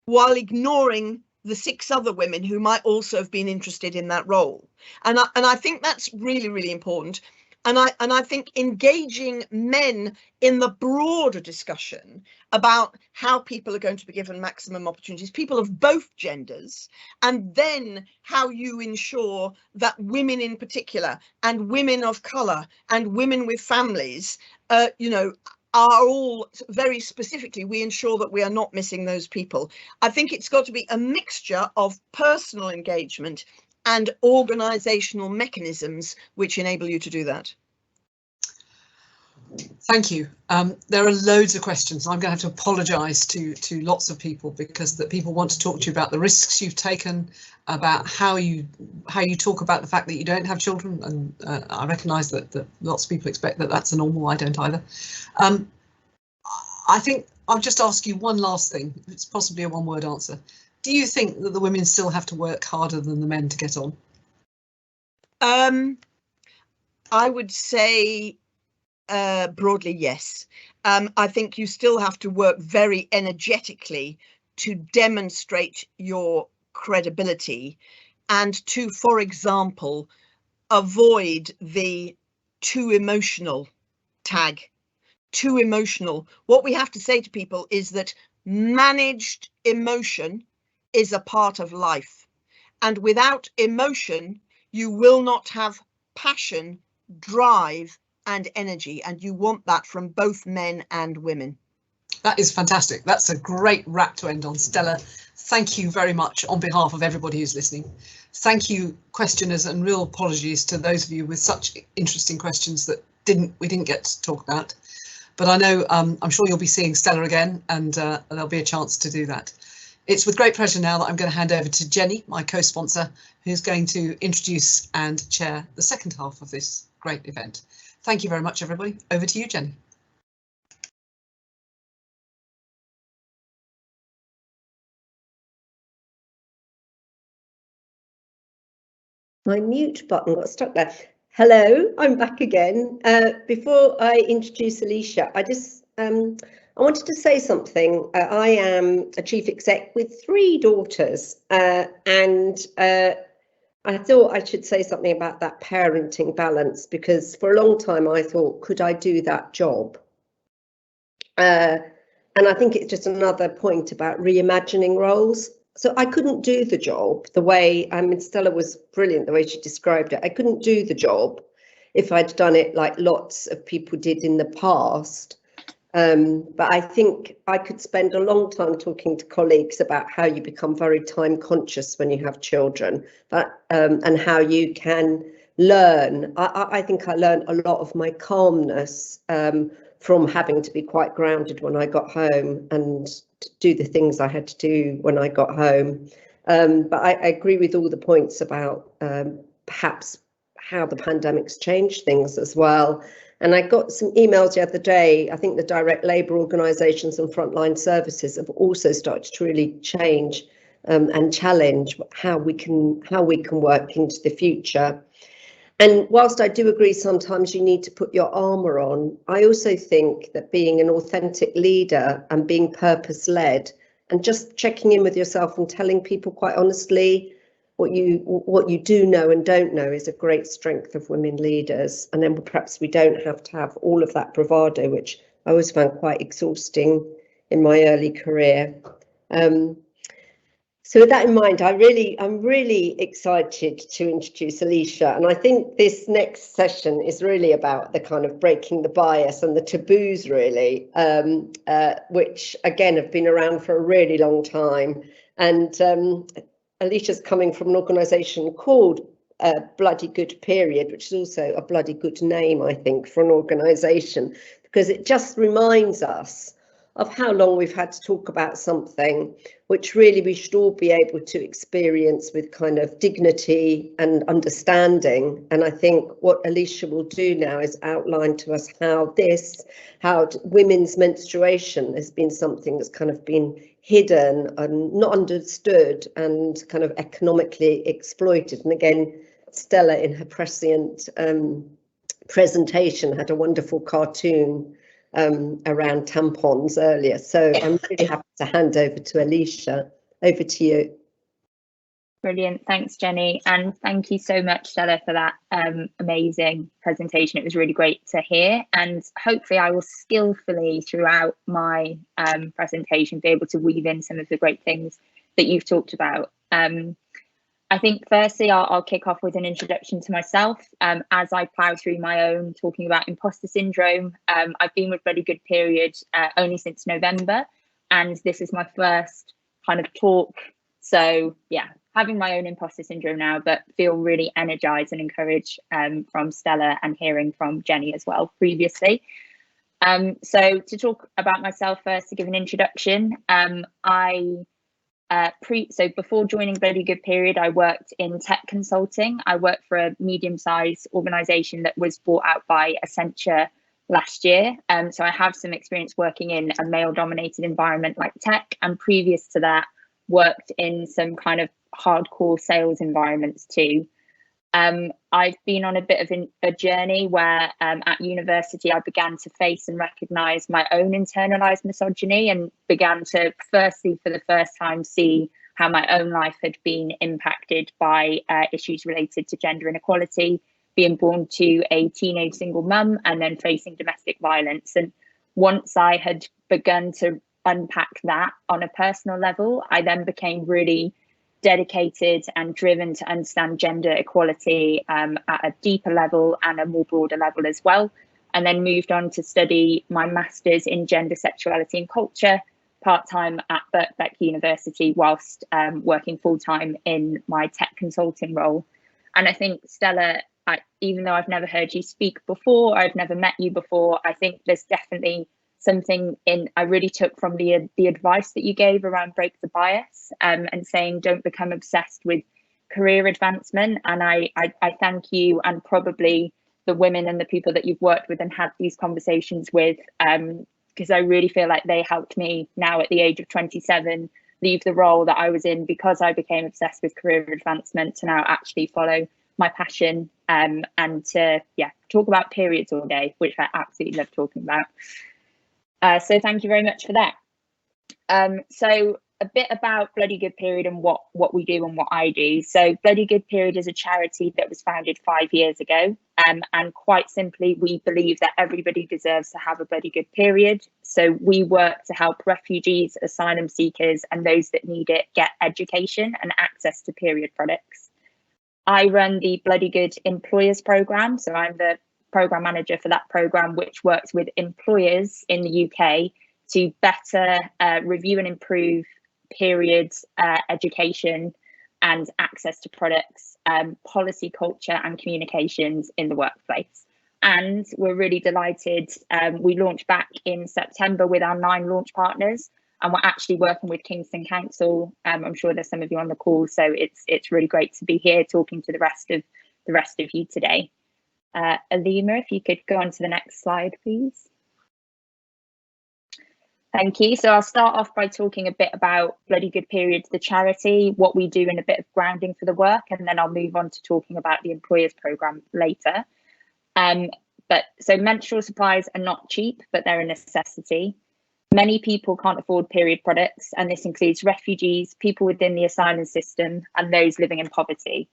while ignoring the 6 other women who might also have been interested in that role. And I think that's really, really important. And I think engaging men in the broader discussion about how people are going to be given maximum opportunities, people of both genders, and then how you ensure that women in particular, and women of colour, and women with families, you know, are all very specifically, we ensure that we are not missing those people. I think it's got to be a mixture of personal engagement and organisational mechanisms which enable you to do that. Thank you. There are loads of questions. I'm going to have to apologise to lots of people because that people want to talk to you about the risks you've taken, about how you talk about the fact that you don't have children, and I recognise that lots of people expect that that's a normal. I don't either. I think I'll just ask you one last thing. It's possibly a one-word answer. Do you think that the women still have to work harder than the men to get on? I would say broadly, yes. I think you still have to work very energetically to demonstrate your credibility and to, for example, avoid the too emotional tag. Too emotional. What we have to say to people is that managed emotion is a part of life. And without emotion, you will not have passion, drive, and energy, and you want that from both men and women. That is fantastic. That's a great wrap to end on. Stella, thank you very much on behalf of everybody who's listening. Thank you, questioners, and real apologies to those of you with such interesting questions that we didn't get to talk about. But I know I'm sure you'll be seeing Stella again, and there'll be a chance to do that. It's with great pleasure now that I'm going to hand over to Jenny, my co-sponsor, who's going to introduce and chair the second half of this great event. Thank you very much, everybody. Over to you, Jenny. My mute button got stuck there. Hello, I'm back again. Before I introduce Elysha, I wanted to say something. I am a chief exec with 3 daughters, and I thought I should say something about that parenting balance, because for a long time I thought, could I do that job? And I think it's just another point about reimagining roles. So I couldn't do the job the way, Stella was brilliant the way she described it. I couldn't do the job if I'd done it like lots of people did in the past. But I think I could spend a long time talking to colleagues about how you become very time conscious when you have children, and how you can learn. I think I learned a lot of my calmness from having to be quite grounded when I got home and do the things I had to do when I got home. But I agree with all the points about perhaps how the pandemic's changed things as well. And I got some emails the other day. I think the direct labour organisations and frontline services have also started to really change and challenge how we can work into the future. And whilst I do agree sometimes you need to put your armour on, I also think that being an authentic leader and being purpose-led and just checking in with yourself and telling people quite honestly what you do know and don't know is a great strength of women leaders. And then perhaps we don't have to have all of that bravado, which I always found quite exhausting in my early career. So with that in mind, I'm really excited to introduce Elysha, and I think this next session is really about the kind of breaking the bias and the taboos, really, which again have been around for a really long time. And Elysha's coming from an organisation called Bloody Good Period, which is also a bloody good name, I think, for an organisation, because it just reminds us of how long we've had to talk about something which really we should all be able to experience with kind of dignity and understanding. And I think what Elysha will do now is outline to us how women's menstruation has been something that's kind of been hidden and not understood and kind of economically exploited. And again, Stella in her prescient presentation had a wonderful cartoon around tampons earlier. So I'm really happy to hand over to Elysha. Over to you. Brilliant. Thanks, Jenny. And thank you so much, Stella, for that amazing presentation. It was really great to hear. And hopefully I will skillfully throughout my presentation be able to weave in some of the great things that you've talked about. I think firstly, I'll kick off with an introduction to myself. As I plough through my own talking about imposter syndrome, I've been with Bloody Good Period only since November, and this is my first kind of talk. So yeah, having my own imposter syndrome now, but feel really energized and encouraged from Stella and hearing from Jenny as well previously. So to talk about myself first, to give an introduction, so before joining Bloody Good Period, I worked in tech consulting. I worked for a medium-sized organisation that was bought out by Accenture last year. So I have some experience working in a male-dominated environment like tech, and previous to that, worked in some kind of hardcore sales environments too. I've been on a bit of a journey where at university I began to face and recognise my own internalised misogyny, and began to firstly for the first time see how my own life had been impacted by issues related to gender inequality, being born to a teenage single mum and then facing domestic violence. And once I had begun to unpack that on a personal level, I then became really dedicated and driven to understand gender equality at a deeper level and a more broader level as well, and then moved on to study my master's in gender, sexuality and culture part-time at Birkbeck University, whilst working full-time in my tech consulting role. And I think, Stella, even though I've never heard you speak before, I've never met you before, I think there's definitely something I really took from the advice that you gave around break the bias, and saying don't become obsessed with career advancement. And I thank you, and probably the women and the people that you've worked with and had these conversations with, because I really feel like they helped me now at the age of 27 leave the role that I was in because I became obsessed with career advancement, to now actually follow my passion, and to talk about periods all day, which I absolutely love talking about. So thank you very much for that. So a bit about Bloody Good Period and what we do and what I do. So Bloody Good Period is a charity that was founded 5 years ago. And quite simply, we believe that everybody deserves to have a bloody good period. So we work to help refugees, asylum seekers, and those that need it get education and access to period products. I run the Bloody Good Employers Programme. So I'm the program manager for that program, which works with employers in the UK to better review and improve periods education and access to products, policy, culture and communications in the workplace. And we're really delighted. We launched back in September with our 9 launch partners, and we're actually working with Kingston Council. I'm sure there's some of you on the call, so it's really great to be here talking to the rest of you today. Alima, if you could go on to the next slide, please. Thank you. So I'll start off by talking a bit about Bloody Good Period, the charity, what we do, and a bit of grounding for the work, and then I'll move on to talking about the Employers Programme later. So menstrual supplies are not cheap, but they're a necessity. Many people can't afford period products, and this includes refugees, people within the asylum system, and those living in poverty.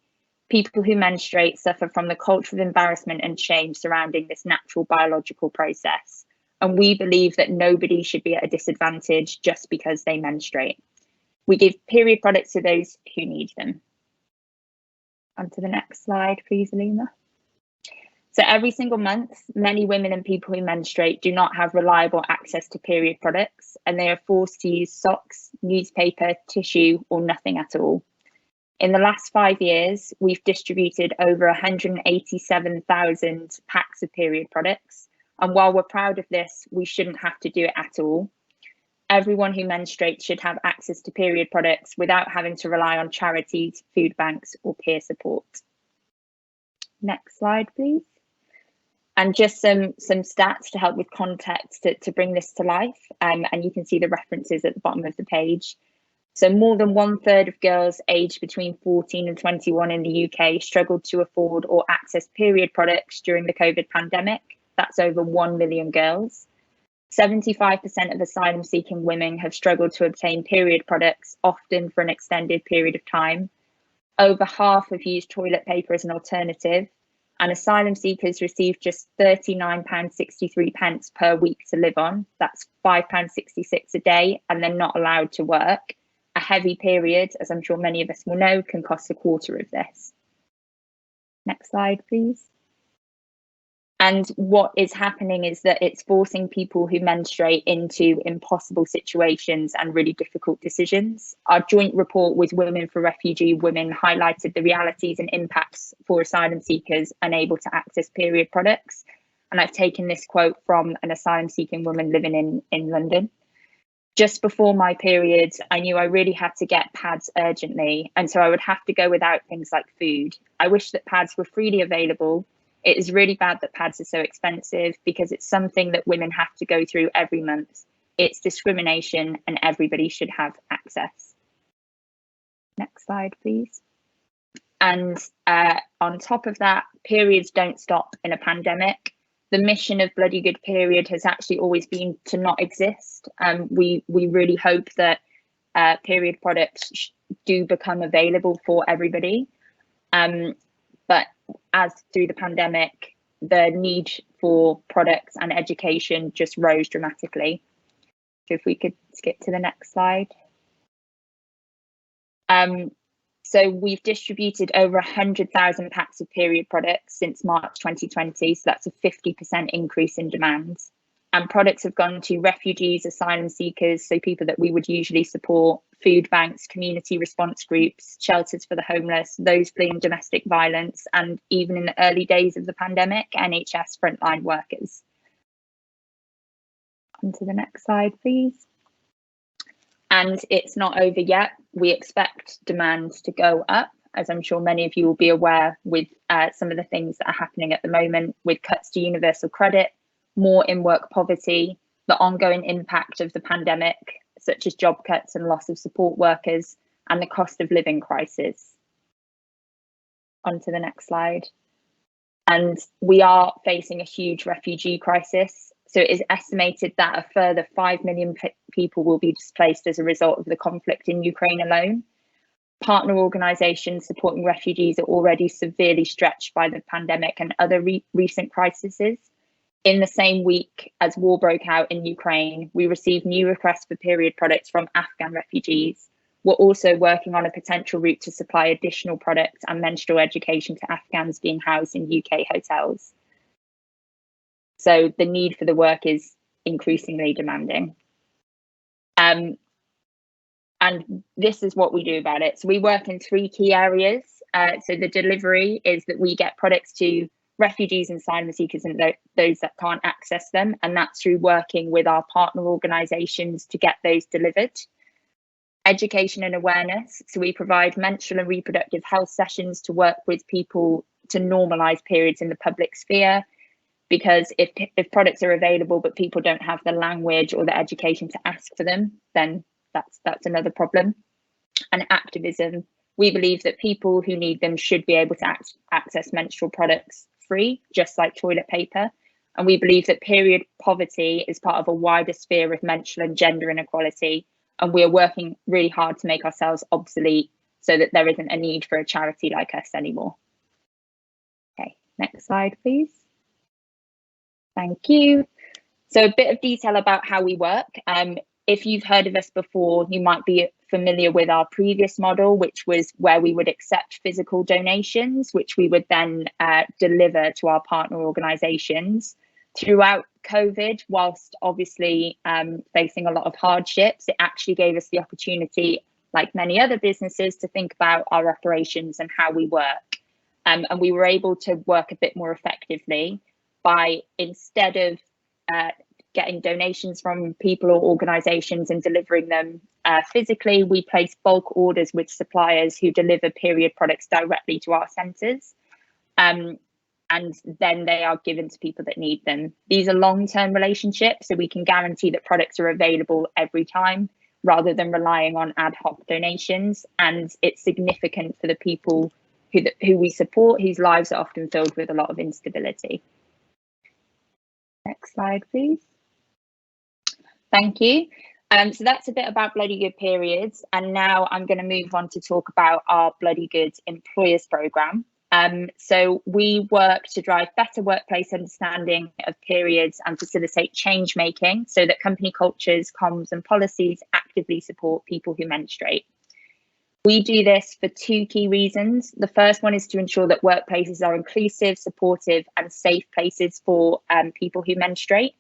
People who menstruate suffer from the culture of embarrassment and shame surrounding this natural biological process. And we believe that nobody should be at a disadvantage just because they menstruate. We give period products to those who need them. On to the next slide, please, Alima. So every single month, many women and people who menstruate do not have reliable access to period products, and they are forced to use socks, newspaper, tissue, or nothing at all. In the last 5 years, we've distributed over 187,000 packs of period products. And while we're proud of this, we shouldn't have to do it at all. Everyone who menstruates should have access to period products without having to rely on charities, food banks, or peer support. Next slide, please. And just some stats to help with context to bring this to life. And you can see the references at the bottom of the page. So more than 1/3 of girls aged between 14 and 21 in the UK struggled to afford or access period products during the COVID pandemic. That's over 1 million girls. 75% of asylum seeking women have struggled to obtain period products, often for an extended period of time. Over half have used toilet paper as an alternative, and asylum seekers receive just £39.63 per week to live on. That's £5.66 a day, and they're not allowed to work. A heavy period, as I'm sure many of us will know, can cost a quarter of this. Next slide, please. And what is happening is that it's forcing people who menstruate into impossible situations and really difficult decisions. Our joint report with Women for Refugee Women highlighted the realities and impacts for asylum seekers unable to access period products. And I've taken this quote from an asylum-seeking woman living in London. Just before my period, I knew I really had to get pads urgently, and so I would have to go without things like food. I wish that pads were freely available. It is really bad that pads are so expensive because it's something that women have to go through every month. It's discrimination and everybody should have access. Next slide, please. And on top of that, periods don't stop in a pandemic. The mission of Bloody Good Period has actually always been to not exist. We really hope that period products do become available for everybody. But as through the pandemic, the need for products and education just rose dramatically. So if we could skip to the next slide. So we've distributed over 100,000 packs of period products since March 2020, so that's a 50% increase in demand. And products have gone to refugees, asylum seekers, so people that we would usually support, food banks, community response groups, shelters for the homeless, those fleeing domestic violence, and even in the early days of the pandemic, NHS frontline workers. On to the next slide, please. And it's not over yet. We expect demand to go up, as I'm sure many of you will be aware, with some of the things that are happening at the moment, with cuts to universal credit, more in-work poverty, the ongoing impact of the pandemic, such as job cuts and loss of support workers, and the cost of living crisis. On to the next slide. And we are facing a huge refugee crisis. So it is estimated that a further 5 million people will be displaced as a result of the conflict in Ukraine alone. Partner organisations supporting refugees are already severely stretched by the pandemic and other recent crises. In the same week as war broke out in Ukraine, we received new requests for period products from Afghan refugees. We're also working on a potential route to supply additional products and menstrual education to Afghans being housed in UK hotels. So the need for the work is increasingly demanding. And this is what we do about it. So we work in 3 key areas. So the delivery is that we get products to refugees and asylum seekers and those that can't access them. And that's through working with our partner organisations to get those delivered. Education and awareness. So we provide menstrual and reproductive health sessions to work with people to normalise periods in the public sphere. Because if products are available but people don't have the language or the education to ask for them, then that's another problem. And activism. We believe that people who need them should be able to access menstrual products free, just like toilet paper. And we believe that period poverty is part of a wider sphere of menstrual and gender inequality. And we're working really hard to make ourselves obsolete so that there isn't a need for a charity like us anymore. Okay, next slide, please. Thank you. So a bit of detail about how we work. If you've heard of us before, you might be familiar with our previous model, which was where we would accept physical donations, which we would then deliver to our partner organisations. Throughout COVID, whilst obviously facing a lot of hardships, it actually gave us the opportunity, like many other businesses, to think about our operations and how we work. And we were able to work a bit more effectively by, instead of getting donations from people or organisations and delivering them physically, we place bulk orders with suppliers who deliver period products directly to our centres. And then they are given to people that need them. These are long-term relationships, so we can guarantee that products are available every time rather than relying on ad hoc donations. And it's significant for the people who we support, whose lives are often filled with a lot of instability. Next slide, please. Thank you. So that's a bit about Bloody Good Periods. And now I'm going to move on to talk about our Bloody Good Employers programme. So we work to drive better workplace understanding of periods and facilitate change making so that company cultures, comms and policies actively support people who menstruate. We do this for 2 key reasons. The first one is to ensure that workplaces are inclusive, supportive and safe places for people who menstruate.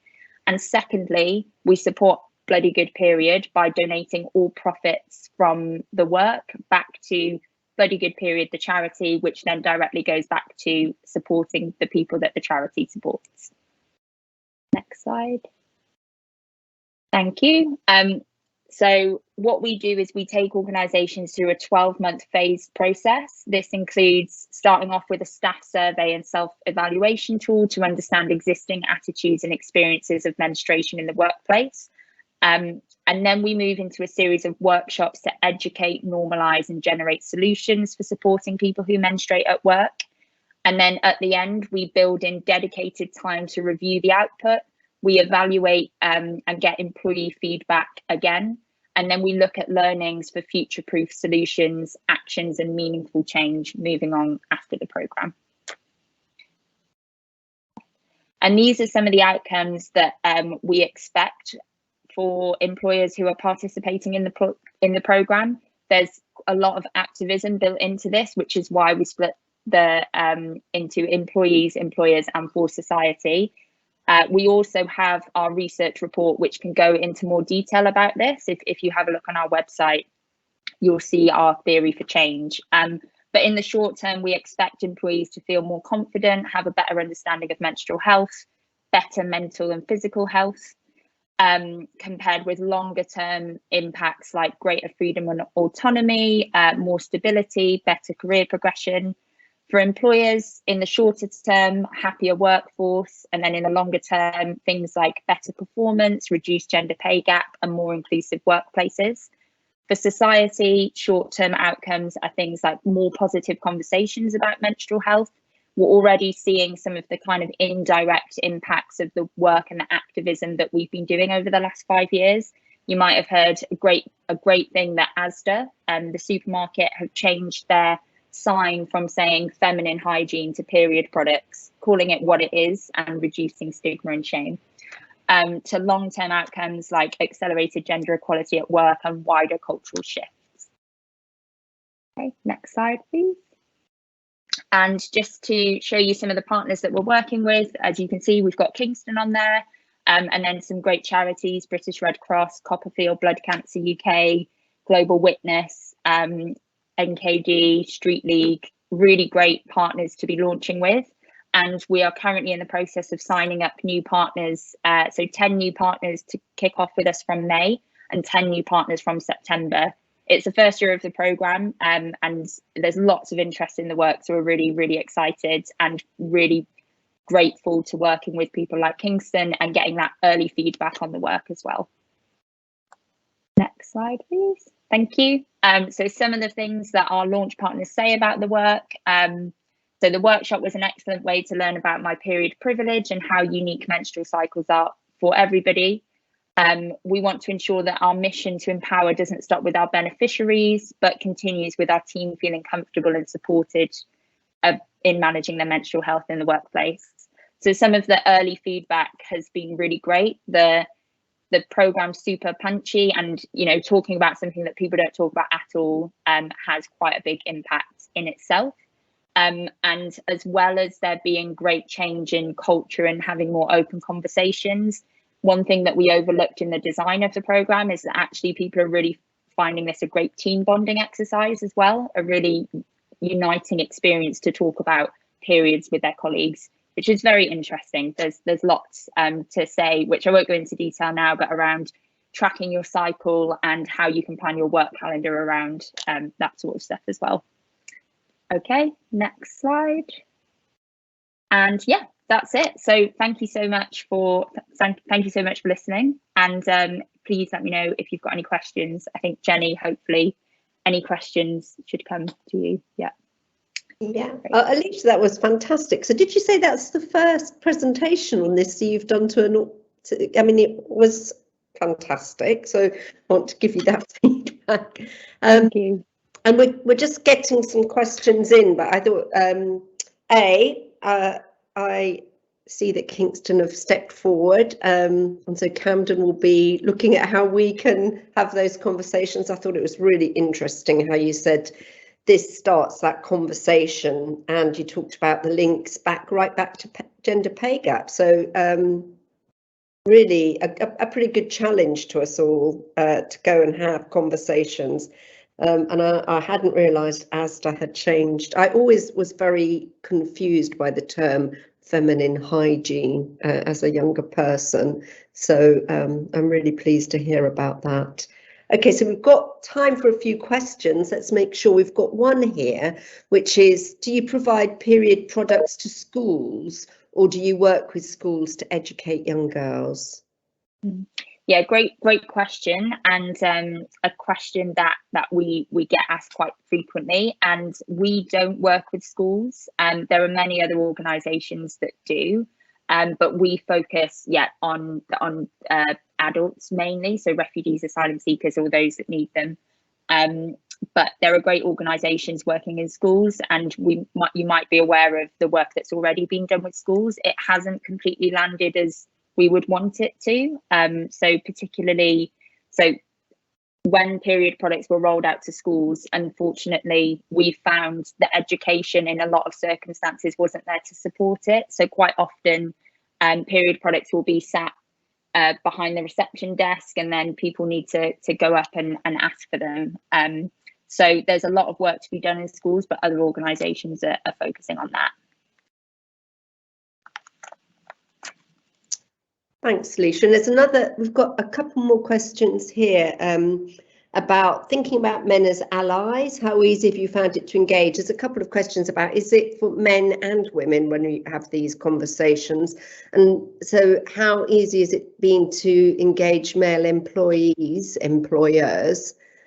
And secondly, we support Bloody Good Period by donating all profits from the work back to Bloody Good Period, the charity, which then directly goes back to supporting the people that the charity supports. Next slide. Thank you. So what we do is we take organisations through a 12-month phased process. This includes starting off with a staff survey and self-evaluation tool to understand existing attitudes and experiences of menstruation in the workplace. And then we move into a series of workshops to educate, normalise and generate solutions for supporting people who menstruate at work. And then at the end, we build in dedicated time to review the output. We evaluate and get employee feedback again. And then we look at learnings for future-proof solutions, actions and meaningful change moving on after the programme. And these are some of the outcomes that we expect for employers who are participating in the programme. There's a lot of activism built into this, which is why we split the into employees, employers and for society. We also have our research report, which can go into more detail about this. If you have a look on our website, you'll see our theory for change. But in the short term, we expect employees to feel more confident, have a better understanding of menstrual health, better mental and physical health, compared with longer term impacts like greater freedom and autonomy, more stability, better career progression. For employers, in the shorter term, happier workforce, and then in the longer term, things like better performance, reduced gender pay gap, and more inclusive workplaces. For society, short-term outcomes are things like more positive conversations about menstrual health. We're already seeing some of the kind of indirect impacts of the work and the activism that we've been doing over the last 5 years. You might have heard a great thing that Asda and the supermarket have changed their sign from saying feminine hygiene to period products, calling it what it is and reducing stigma and shame, to long-term outcomes like accelerated gender equality at work and wider cultural shifts. Okay, next slide, please. And just to show you some of the partners that we're working with, as you can see, we've got Kingston on there, and then some great charities, British Red Cross, Copperfield Blood Cancer UK, Global Witness, NKD, Street League, really great partners to be launching with. And we are currently in the process of signing up new partners. So 10 new partners to kick off with us from May and 10 new partners from September. It's the first year of the programme, and there's lots of interest in the work. So we're really, really excited and really grateful to working with people like Kingston and getting that early feedback on the work as well. Next slide, please. Thank you. So some of the things that our launch partners say about the work. So the workshop was an excellent way to learn about my period privilege and how unique menstrual cycles are for everybody. We want to ensure that our mission to empower doesn't stop with our beneficiaries, but continues with our team feeling comfortable and supported in managing their menstrual health in the workplace. So some of the early feedback has been really great. The program's super punchy, and talking about something that people don't talk about at all has quite a big impact in itself. And as well as there being great change in culture and having more open conversations, one thing that we overlooked in the design of the program is that actually people are really finding this a great team bonding exercise as well, a really uniting experience to talk about periods with their colleagues, which is very interesting. There's lots to say, which I won't go into detail now, but around tracking your cycle and how you can plan your work calendar around that sort of stuff as well. Okay, next slide. And yeah, that's it. So thank you so much for listening, and please let me know if you've got any questions. I think Jenny, hopefully any questions should come to you. Yeah. Yeah, Elysha, that was fantastic. So did you say that's the first presentation on this that you've done I mean, it was fantastic. So I want to give you that feedback. Thank you. And we're just getting some questions in, but I thought, I see that Kingston have stepped forward, and so Camden will be looking at how we can have those conversations. I thought it was really interesting how you said this starts that conversation, and you talked about the links right back to gender pay gap. So really a pretty good challenge to us all to go and have conversations. And I hadn't realised Asda had changed. I always was very confused by the term feminine hygiene as a younger person. So I'm really pleased to hear about that. Okay, so we've got time for a few questions. Let's make sure we've got one here, which is, do you provide period products to schools, or do you work with schools to educate young girls? Yeah, great question, and a question that we get asked quite frequently. And we don't work with schools, and there are many other organisations that do, but we focus on adults mainly, so refugees, asylum seekers, or those that need them. But there are great organisations working in schools, and you might be aware of the work that's already been done with schools. It hasn't completely landed as we would want it to. So when period products were rolled out to schools, unfortunately, we found that education in a lot of circumstances wasn't there to support it. So quite often, period products will be sat behind the reception desk, and then people need to go up and ask for them. So there's a lot of work to be done in schools, but other organisations are focusing on that. Thanks, Elysha. And there's we've got a couple more questions here about thinking about men as allies. How easy have you found it to engage? There's a couple of questions about, is it for men and women when we have these conversations? And so how easy has it been to engage male employers,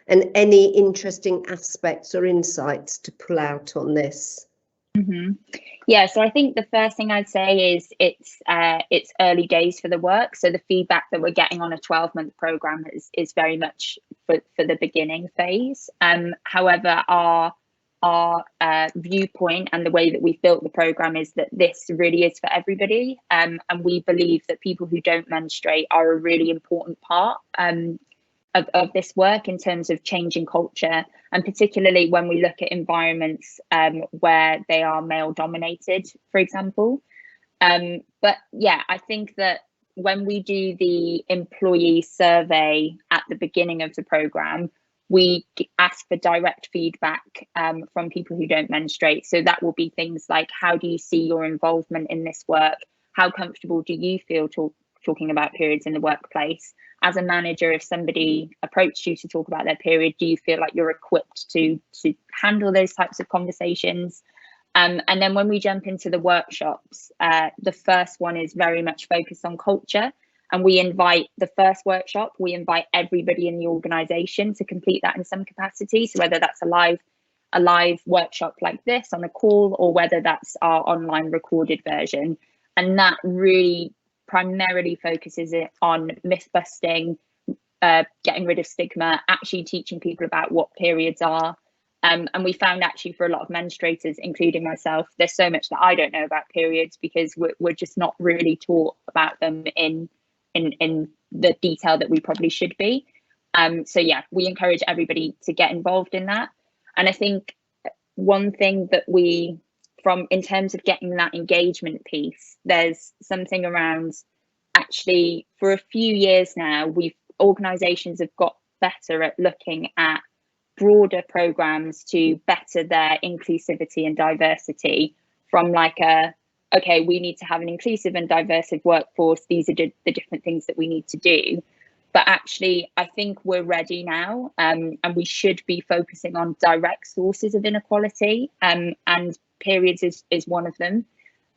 and any interesting aspects or insights to pull out on this? Mm-hmm. Yeah, so I think the first thing I'd say is it's early days for the work. So the feedback that we're getting on a 12-month program is very much for the beginning phase. However, our viewpoint and the way that we've built the program is that this really is for everybody, and we believe that people who don't menstruate are a really important part of this work in terms of changing culture, and particularly when we look at environments where they are male dominated, for example. But yeah, I think that when we do the employee survey at the beginning of the program, we ask for direct feedback from people who don't menstruate. So that will be things like, how do you see your involvement in this work? How comfortable do you feel talking about periods in the workplace? As a manager, if somebody approached you to talk about their period, do you feel like you're equipped to handle those types of conversations? And then when we jump into the workshops, the first one is very much focused on culture. And we invite everybody in the organisation to complete that in some capacity. So whether that's a live workshop like this on a call, or whether that's our online recorded version. And that really primarily focuses it on myth busting, getting rid of stigma, actually teaching people about what periods are. And we found actually for a lot of menstruators, including myself, there's so much that I don't know about periods because we're just not really taught about them in the detail that we probably should be. So yeah, we encourage everybody to get involved in that. And I think one thing that in terms of getting that engagement piece, there's something around, actually for a few years now, organisations have got better at looking at broader programmes to better their inclusivity and diversity, from like okay, we need to have an inclusive and diverse workforce, these are the different things that we need to do. But actually, I think we're ready now, and we should be focusing on direct sources of inequality, and periods is one of them.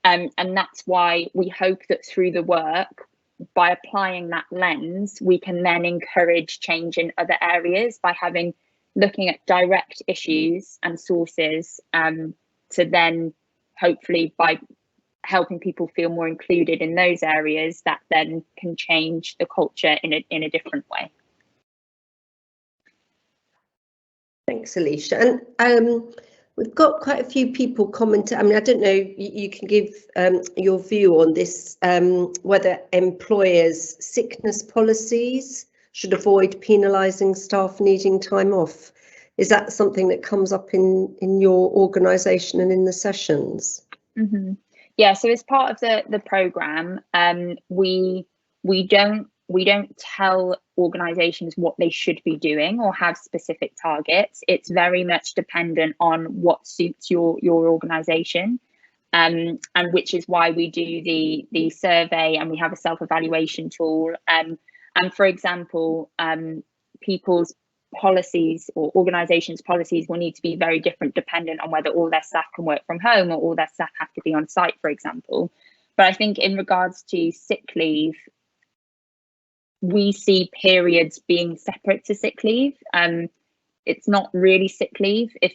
And that's why we hope that through the work, by applying that lens, we can then encourage change in other areas by looking at direct issues and sources, to then hopefully, by helping people feel more included in those areas, that then can change the culture in a different way. Thanks, Elysha. And we've got quite a few people commenting. I mean, I don't know, you can give your view on this, whether employers' sickness policies should avoid penalising staff needing time off. Is that something that comes up in your organisation and in the sessions? Mm-hmm. Yeah, so as part of the programme, we don't tell organisations what they should be doing or have specific targets. It's very much dependent on what suits your organisation. and which is why we do the survey, and we have a self-evaluation tool. And for example, people's policies or organisations' policies will need to be very different dependent on whether all their staff can work from home or all their staff have to be on site, for example. But I think in regards to sick leave, we see periods being separate to sick leave. It's not really sick leave if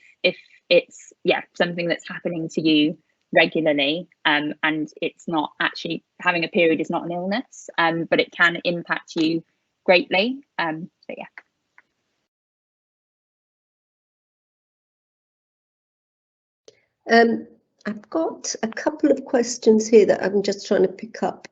it's something that's happening to you regularly, and it's not actually, having a period is not an illness, but it can impact you greatly. So yeah. I've got a couple of questions here that I'm just trying to pick up.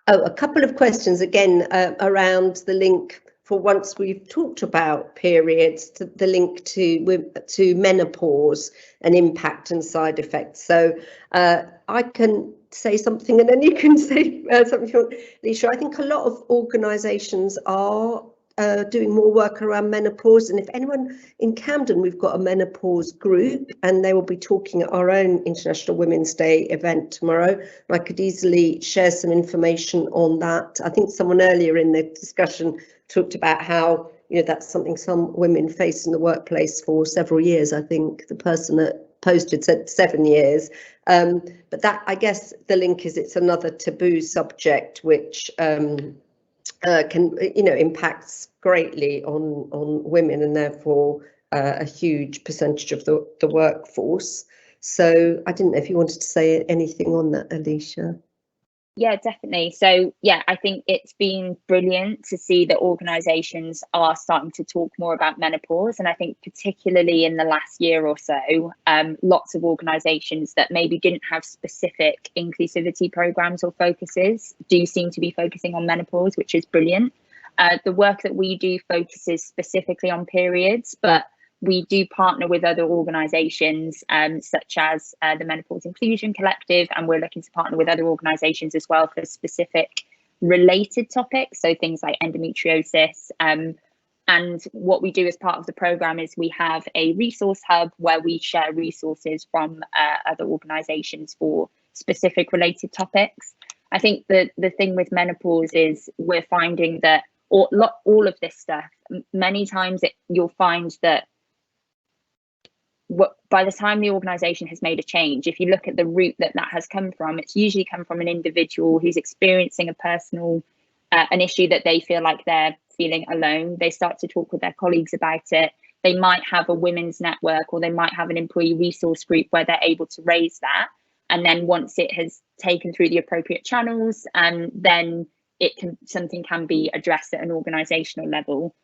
A couple of questions again around the link for, once we've talked about periods, to the link to menopause and impact and side effects. So I can say something and then you can say something, Elysha. I think a lot of organisations are doing more work around menopause, and if anyone in Camden, we've got a menopause group and they will be talking at our own International Women's Day event tomorrow. I could easily share some information on that. I think someone earlier in the discussion talked about how, you know, that's something some women face in the workplace for several years. I think the person that posted said 7 years, but that, I guess the link is, it's another taboo subject which can, you know, impacts greatly on women, and therefore a huge percentage of the workforce. So I didn't know if you wanted to say anything on that, Elysha. Yeah, definitely. So yeah, I think it's been brilliant to see that organisations are starting to talk more about menopause, and I think particularly in the last year or so, lots of organisations that maybe didn't have specific inclusivity programmes or focuses do seem to be focusing on menopause, which is brilliant. The work that we do focuses specifically on periods, but we do partner with other organisations such as the Menopause Inclusion Collective, and we're looking to partner with other organisations as well for specific related topics, so things like endometriosis. And what we do as part of the programme is we have a resource hub where we share resources from other organisations for specific related topics. I think that the thing with menopause is we're finding that all of this stuff, many times you'll find that by the time the organisation has made a change, if you look at the route that has come from, it's usually come from an individual who's experiencing a personal, an issue that they feel like they're feeling alone. They start to talk with their colleagues about it. They might have a women's network, or they might have an employee resource group where they're able to raise that. And then once it has taken through the appropriate channels, then something can be addressed at an organisational level.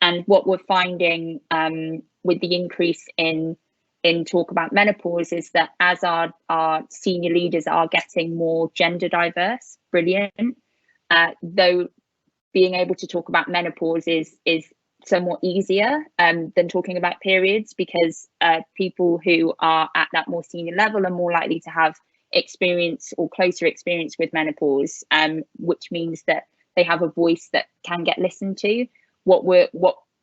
And what we're finding with the increase in talk about menopause is that as our senior leaders are getting more gender diverse, brilliant, though being able to talk about menopause is somewhat easier than talking about periods, because people who are at that more senior level are more likely to have experience or closer experience with menopause, which means that they have a voice that can get listened to.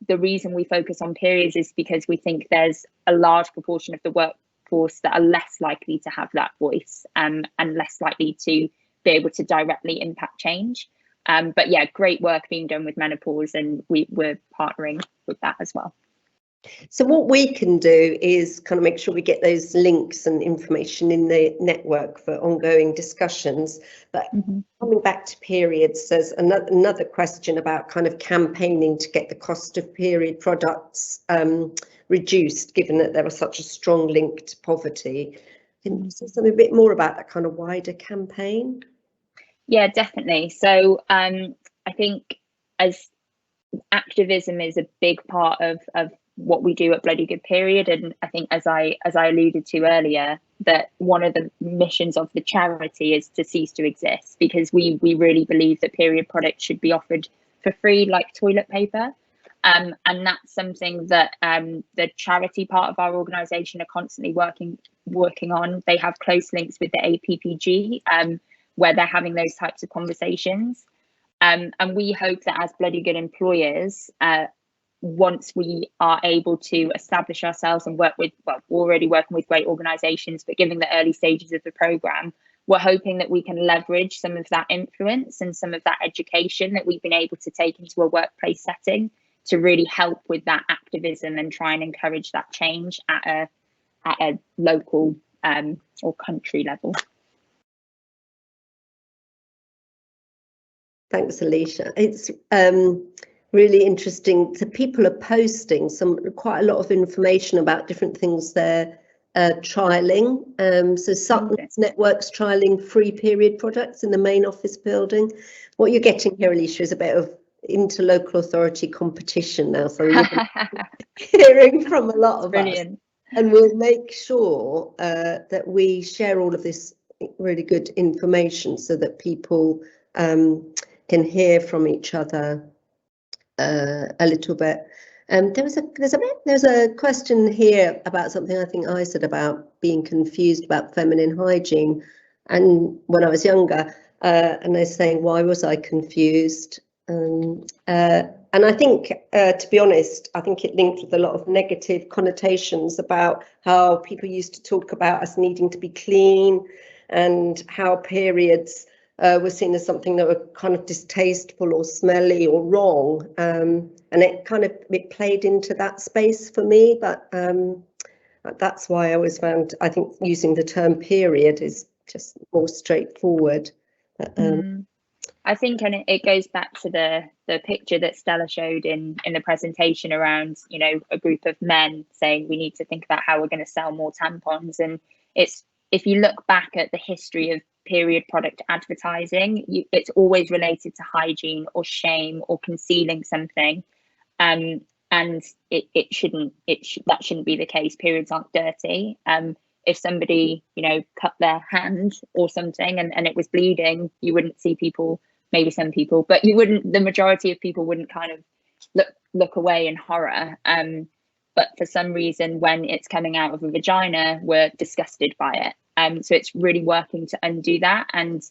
The reason we focus on periods is because we think there's a large proportion of the workforce that are less likely to have that voice, and less likely to be able to directly impact change. But yeah, great work being done with menopause, and we're partnering with that as well. So what we can do is kind of make sure we get those links and information in the network for ongoing discussions. But coming back to periods, there's another question about kind of campaigning to get the cost of period products reduced, given that there was such a strong link to poverty. Can you say something a bit more about that kind of wider campaign? Yeah, definitely. So I think as activism is a big part of what we do at Bloody Good Period, and I think as I alluded to earlier, that one of the missions of the charity is to cease to exist, because we really believe that period products should be offered for free, like toilet paper, and that's something that the charity part of our organisation are constantly working on. They have close links with the APPG, where they're having those types of conversations, and we hope that as Bloody Good employers, once we are able to establish ourselves and work with, well, we're already working with great organisations, but given the early stages of the programme, we're hoping that we can leverage some of that influence and some of that education that we've been able to take into a workplace setting to really help with that activism and try and encourage that change at a local or country level. Thanks, Elysha. It's really interesting. So people are posting quite a lot of information about different things they're trialling. So Sutton's Network's trialling free period products in the main office building. What you're getting here, Elysha, is a bit of interlocal authority competition now. So you're hearing from a lot of us. And we'll make sure that we share all of this really good information so that people can hear from each other a little bit. There's a question here about something I think I said about being confused about feminine hygiene, and when I was younger, and they're saying, why was I confused? And I think, to be honest, I think it linked with a lot of negative connotations about how people used to talk about us needing to be clean and how periods were seen as something that were kind of distasteful or smelly or wrong. And it played into that space for me. But that's why I always found, I think, using the term period is just more straightforward. I think, and it goes back to the picture that Stella showed in the presentation around, you know, a group of men saying we need to think about how we're going to sell more tampons. And it's, if you look back at the history of period product advertising, it's always related to hygiene or shame or concealing something. And that shouldn't be the case. Periods aren't dirty. If somebody, you know, cut their hand or something and it was bleeding, you wouldn't see people, maybe some people, but the majority of people wouldn't kind of look away in horror. But for some reason, when it's coming out of a vagina, we're disgusted by it. So it's really working to undo that. And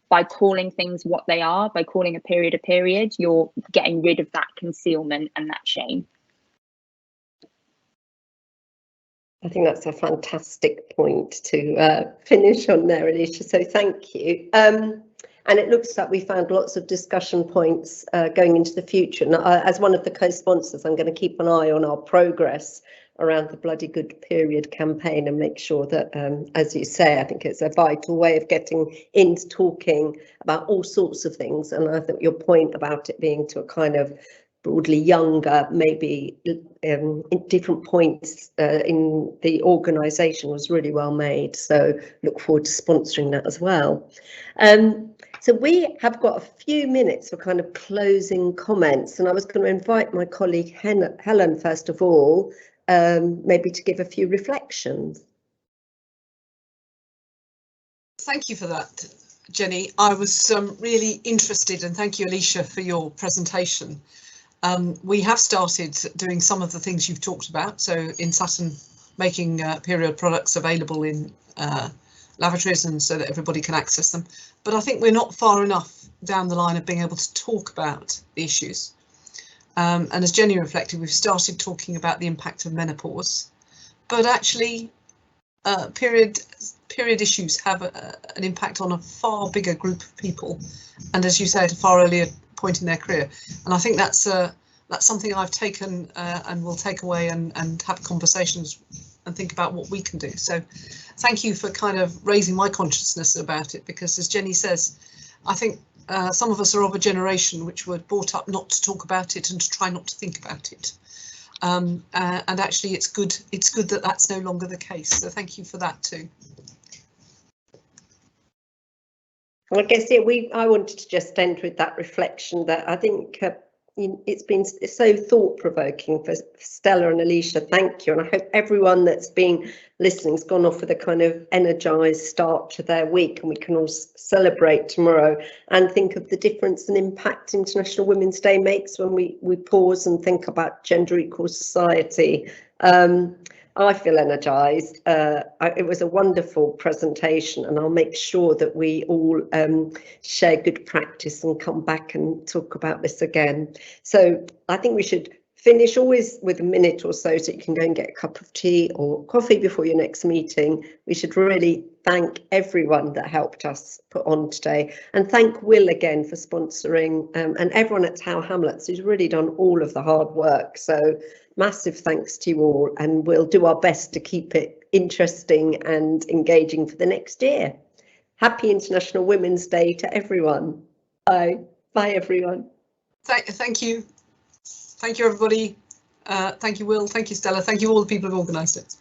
by calling things what they are, by calling a period, you're getting rid of that concealment and that shame. I think that's a fantastic point to finish on there, Elysha. So thank you. And it looks like we found lots of discussion points going into the future. And as one of the co-sponsors, I'm going to keep an eye on our progress around the Bloody Good Period campaign and make sure that, as you say, I think it's a vital way of getting into talking about all sorts of things. And I think your point about it being to a kind of broadly younger, maybe in different points in the organisation was really well made. So look forward to sponsoring that as well. So we have got a few minutes for kind of closing comments, and I was going to invite my colleague Helen first of all, maybe to give a few reflections. Thank you for that, Jenny. I was really interested, and thank you, Elysha, for your presentation. We have started doing some of the things you've talked about. So in Sutton, making period products available in lavatories and so that everybody can access them. But I think we're not far enough down the line of being able to talk about the issues. And as Jenny reflected, we've started talking about the impact of menopause, but actually period issues have an impact on a far bigger group of people. And as you say, at a far earlier point in their career. And I think that's something I've taken and will take away and have conversations and think about what we can do. So thank you for kind of raising my consciousness about it, because as Jenny says, I think some of us are of a generation which were brought up not to talk about it and to try not to think about it. And actually it's good that that's no longer the case. So thank you for that too. I guess I wanted to just end with that reflection that I think it's been so thought-provoking for Stella and Elysha. Thank you, and I hope everyone that's been listening has gone off with a kind of energised start to their week, and we can all celebrate tomorrow and think of the difference and impact International Women's Day makes when we pause and think about gender equal society. I feel energised. It was a wonderful presentation, and I'll make sure that we all share good practice and come back and talk about this again. So I think we should finish always with a minute or so you can go and get a cup of tea or coffee before your next meeting. We should really thank everyone that helped us put on today, and thank Will again for sponsoring, and everyone at Tower Hamlets who's really done all of the hard work. So massive thanks to you all, and we'll do our best to keep it interesting and engaging for the next year. Happy International Women's Day to everyone. Bye. Bye, everyone. Thank you. Thank you, everybody. Thank you, Will. Thank you, Stella. Thank you, all the people who've organised it.